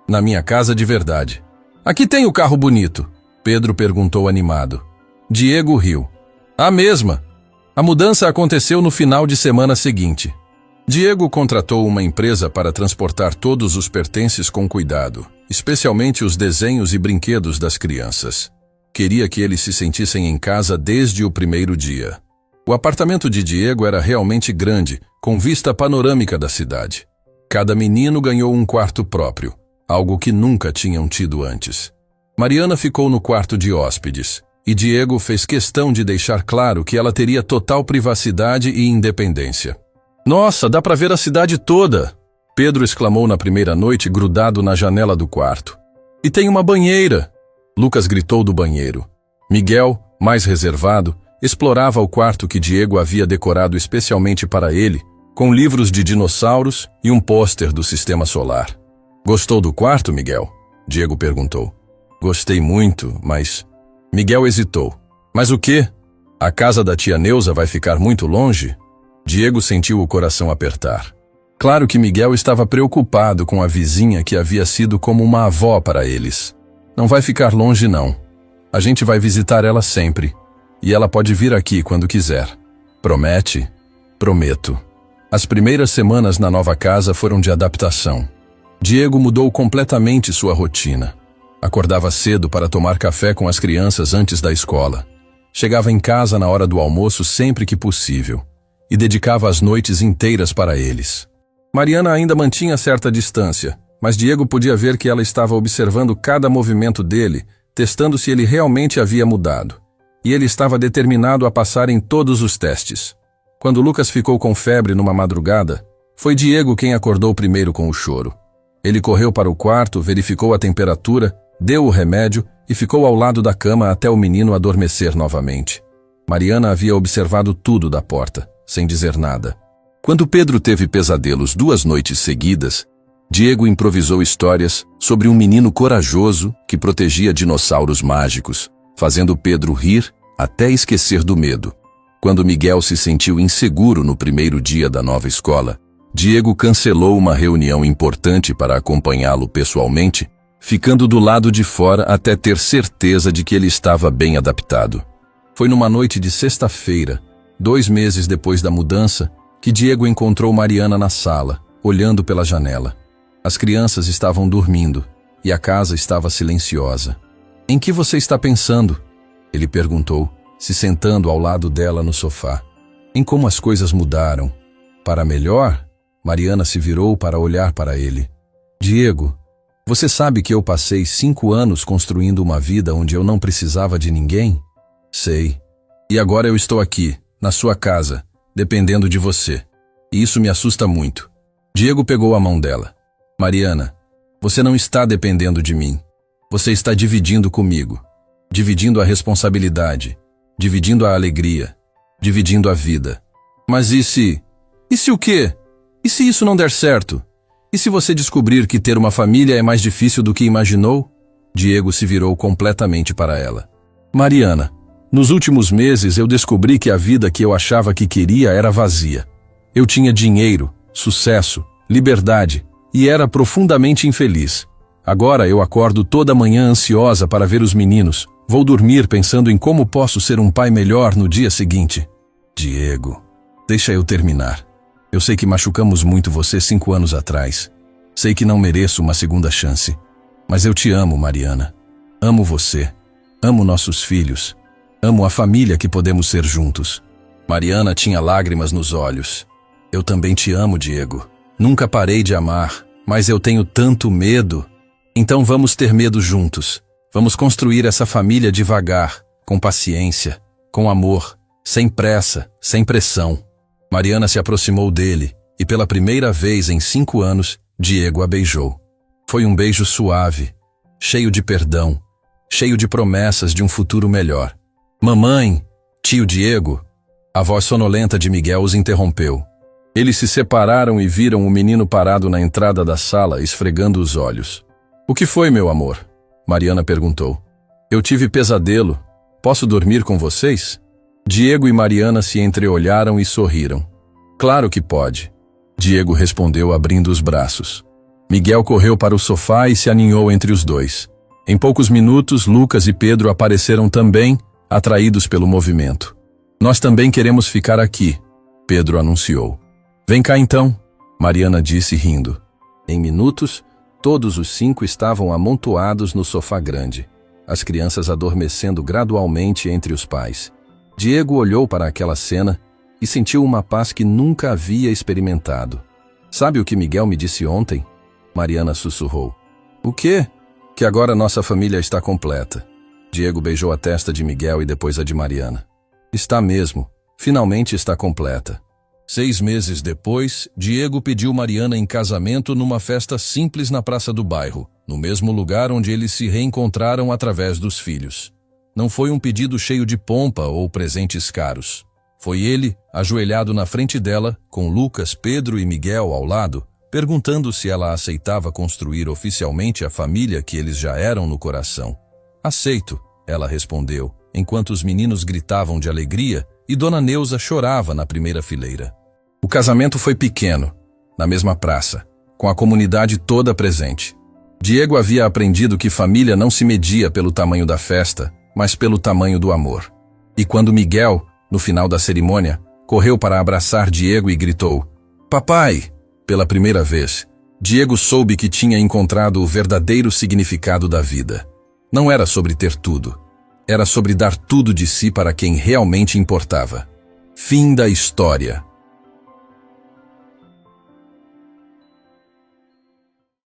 Na minha casa de verdade. Aqui tem o carro bonito, Pedro perguntou animado. Diego riu. A mesma. A mudança aconteceu no final de semana seguinte. Diego contratou uma empresa para transportar todos os pertences com cuidado, especialmente os desenhos e brinquedos das crianças. Queria que eles se sentissem em casa desde o primeiro dia. O apartamento de Diego era realmente grande, com vista panorâmica da cidade. Cada menino ganhou um quarto próprio, algo que nunca tinham tido antes. Mariana ficou no quarto de hóspedes, E Diego fez questão de deixar claro que ela teria total privacidade e independência. Nossa, dá para ver a cidade toda! Pedro exclamou na primeira noite, grudado na janela do quarto. E tem uma banheira! Lucas gritou do banheiro. Miguel, mais reservado, explorava o quarto que Diego havia decorado especialmente para ele, com livros de dinossauros e um pôster do Sistema Solar. Gostou do quarto, Miguel? Diego perguntou. Gostei muito, mas... Miguel hesitou. Mas o quê? A casa da tia Neuza vai ficar muito longe? Diego sentiu o coração apertar. Claro que Miguel estava preocupado com a vizinha que havia sido como uma avó para eles. Não vai ficar longe, não. A gente vai visitar ela sempre. E ela pode vir aqui quando quiser. Promete? Prometo. As primeiras semanas na nova casa foram de adaptação. Diego mudou completamente sua rotina. Acordava cedo para tomar café com as crianças antes da escola. Chegava em casa na hora do almoço sempre que possível. E dedicava as noites inteiras para eles. Mariana ainda mantinha certa distância, mas Diego podia ver que ela estava observando cada movimento dele, testando se ele realmente havia mudado. E ele estava determinado a passar em todos os testes. Quando Lucas ficou com febre numa madrugada, foi Diego quem acordou primeiro com o choro. Ele correu para o quarto, verificou a temperatura, deu o remédio e ficou ao lado da cama até o menino adormecer novamente. Mariana havia observado tudo da porta, sem dizer nada. Quando Pedro teve pesadelos 2 noites seguidas, Diego improvisou histórias sobre um menino corajoso que protegia dinossauros mágicos, fazendo Pedro rir até esquecer do medo. Quando Miguel se sentiu inseguro no primeiro dia da nova escola, Diego cancelou uma reunião importante para acompanhá-lo pessoalmente, ficando do lado de fora até ter certeza de que ele estava bem adaptado. Foi numa noite de sexta-feira, 2 meses depois da mudança, que Diego encontrou Mariana na sala, olhando pela janela. As crianças estavam dormindo e a casa estava silenciosa. "Em que você está pensando?" ele perguntou, se sentando ao lado dela no sofá. "Em como as coisas mudaram. Para melhor?" Mariana se virou para olhar para ele. "Diego, você sabe que eu passei 5 anos construindo uma vida onde eu não precisava de ninguém?" "Sei. E agora eu estou aqui, na sua casa, dependendo de você. E isso me assusta muito." Diego pegou a mão dela. "Mariana, você não está dependendo de mim. Você está dividindo comigo. Dividindo a responsabilidade. Dividindo a alegria. Dividindo a vida. Mas e se... E se o quê? E se isso não der certo? E se você descobrir que ter uma família é mais difícil do que imaginou?" Diego se virou completamente para ela. "Mariana, nos últimos meses eu descobri que a vida que eu achava que queria era vazia. Eu tinha dinheiro, sucesso, liberdade e era profundamente infeliz. Agora eu acordo toda manhã ansiosa para ver os meninos. Vou dormir pensando em como posso ser um pai melhor no dia seguinte." "Diego, deixa eu terminar. Eu sei que machucamos muito você 5 anos atrás. Sei que não mereço uma segunda chance. Mas eu te amo, Mariana. Amo você. Amo nossos filhos. Amo a família que podemos ser juntos." Mariana tinha lágrimas nos olhos. "Eu também te amo, Diego. Nunca parei de amar, mas eu tenho tanto medo. Então vamos ter medo juntos. Vamos construir essa família devagar, com paciência, com amor, sem pressa, sem pressão." Mariana se aproximou dele e pela primeira vez em 5 anos, Diego a beijou. Foi um beijo suave, cheio de perdão, cheio de promessas de um futuro melhor. "Mamãe, tio Diego." A voz sonolenta de Miguel os interrompeu. Eles se separaram e viram o menino parado na entrada da sala, esfregando os olhos. "O que foi, meu amor?" Mariana perguntou. "Eu tive pesadelo. Posso dormir com vocês?" Diego e Mariana se entreolharam e sorriram. "Claro que pode." Diego respondeu abrindo os braços. Miguel correu para o sofá e se aninhou entre os dois. Em poucos minutos, Lucas e Pedro apareceram também, atraídos pelo movimento. "Nós também queremos ficar aqui", Pedro anunciou. "Vem cá então", Mariana disse rindo. Em minutos, todos os 5 estavam amontoados no sofá grande, as crianças adormecendo gradualmente entre os pais. Diego olhou para aquela cena e sentiu uma paz que nunca havia experimentado. "Sabe o que Miguel me disse ontem?" Mariana sussurrou. "O quê?" "Que agora nossa família está completa. Diego beijou a testa de Miguel e depois a de Mariana. Está mesmo. Finalmente está completa. 6 meses depois, Diego pediu Mariana em casamento numa festa simples na praça do bairro, no mesmo lugar onde eles se reencontraram através dos filhos. Não foi um pedido cheio de pompa ou presentes caros. Foi ele, ajoelhado na frente dela, com Lucas, Pedro e Miguel ao lado, perguntando se ela aceitava construir oficialmente a família que eles já eram no coração. Aceito, ela respondeu, enquanto os meninos gritavam de alegria e Dona Neuza chorava na primeira fileira. O casamento foi pequeno, na mesma praça, com a comunidade toda presente. Diego havia aprendido que família não se media pelo tamanho da festa, mas pelo tamanho do amor. E quando Miguel, no final da cerimônia, correu para abraçar Diego e gritou: "Papai!" Pela primeira vez, Diego soube que tinha encontrado o verdadeiro significado da vida. Não era sobre ter tudo. Era sobre dar tudo de si para quem realmente importava. Fim da história.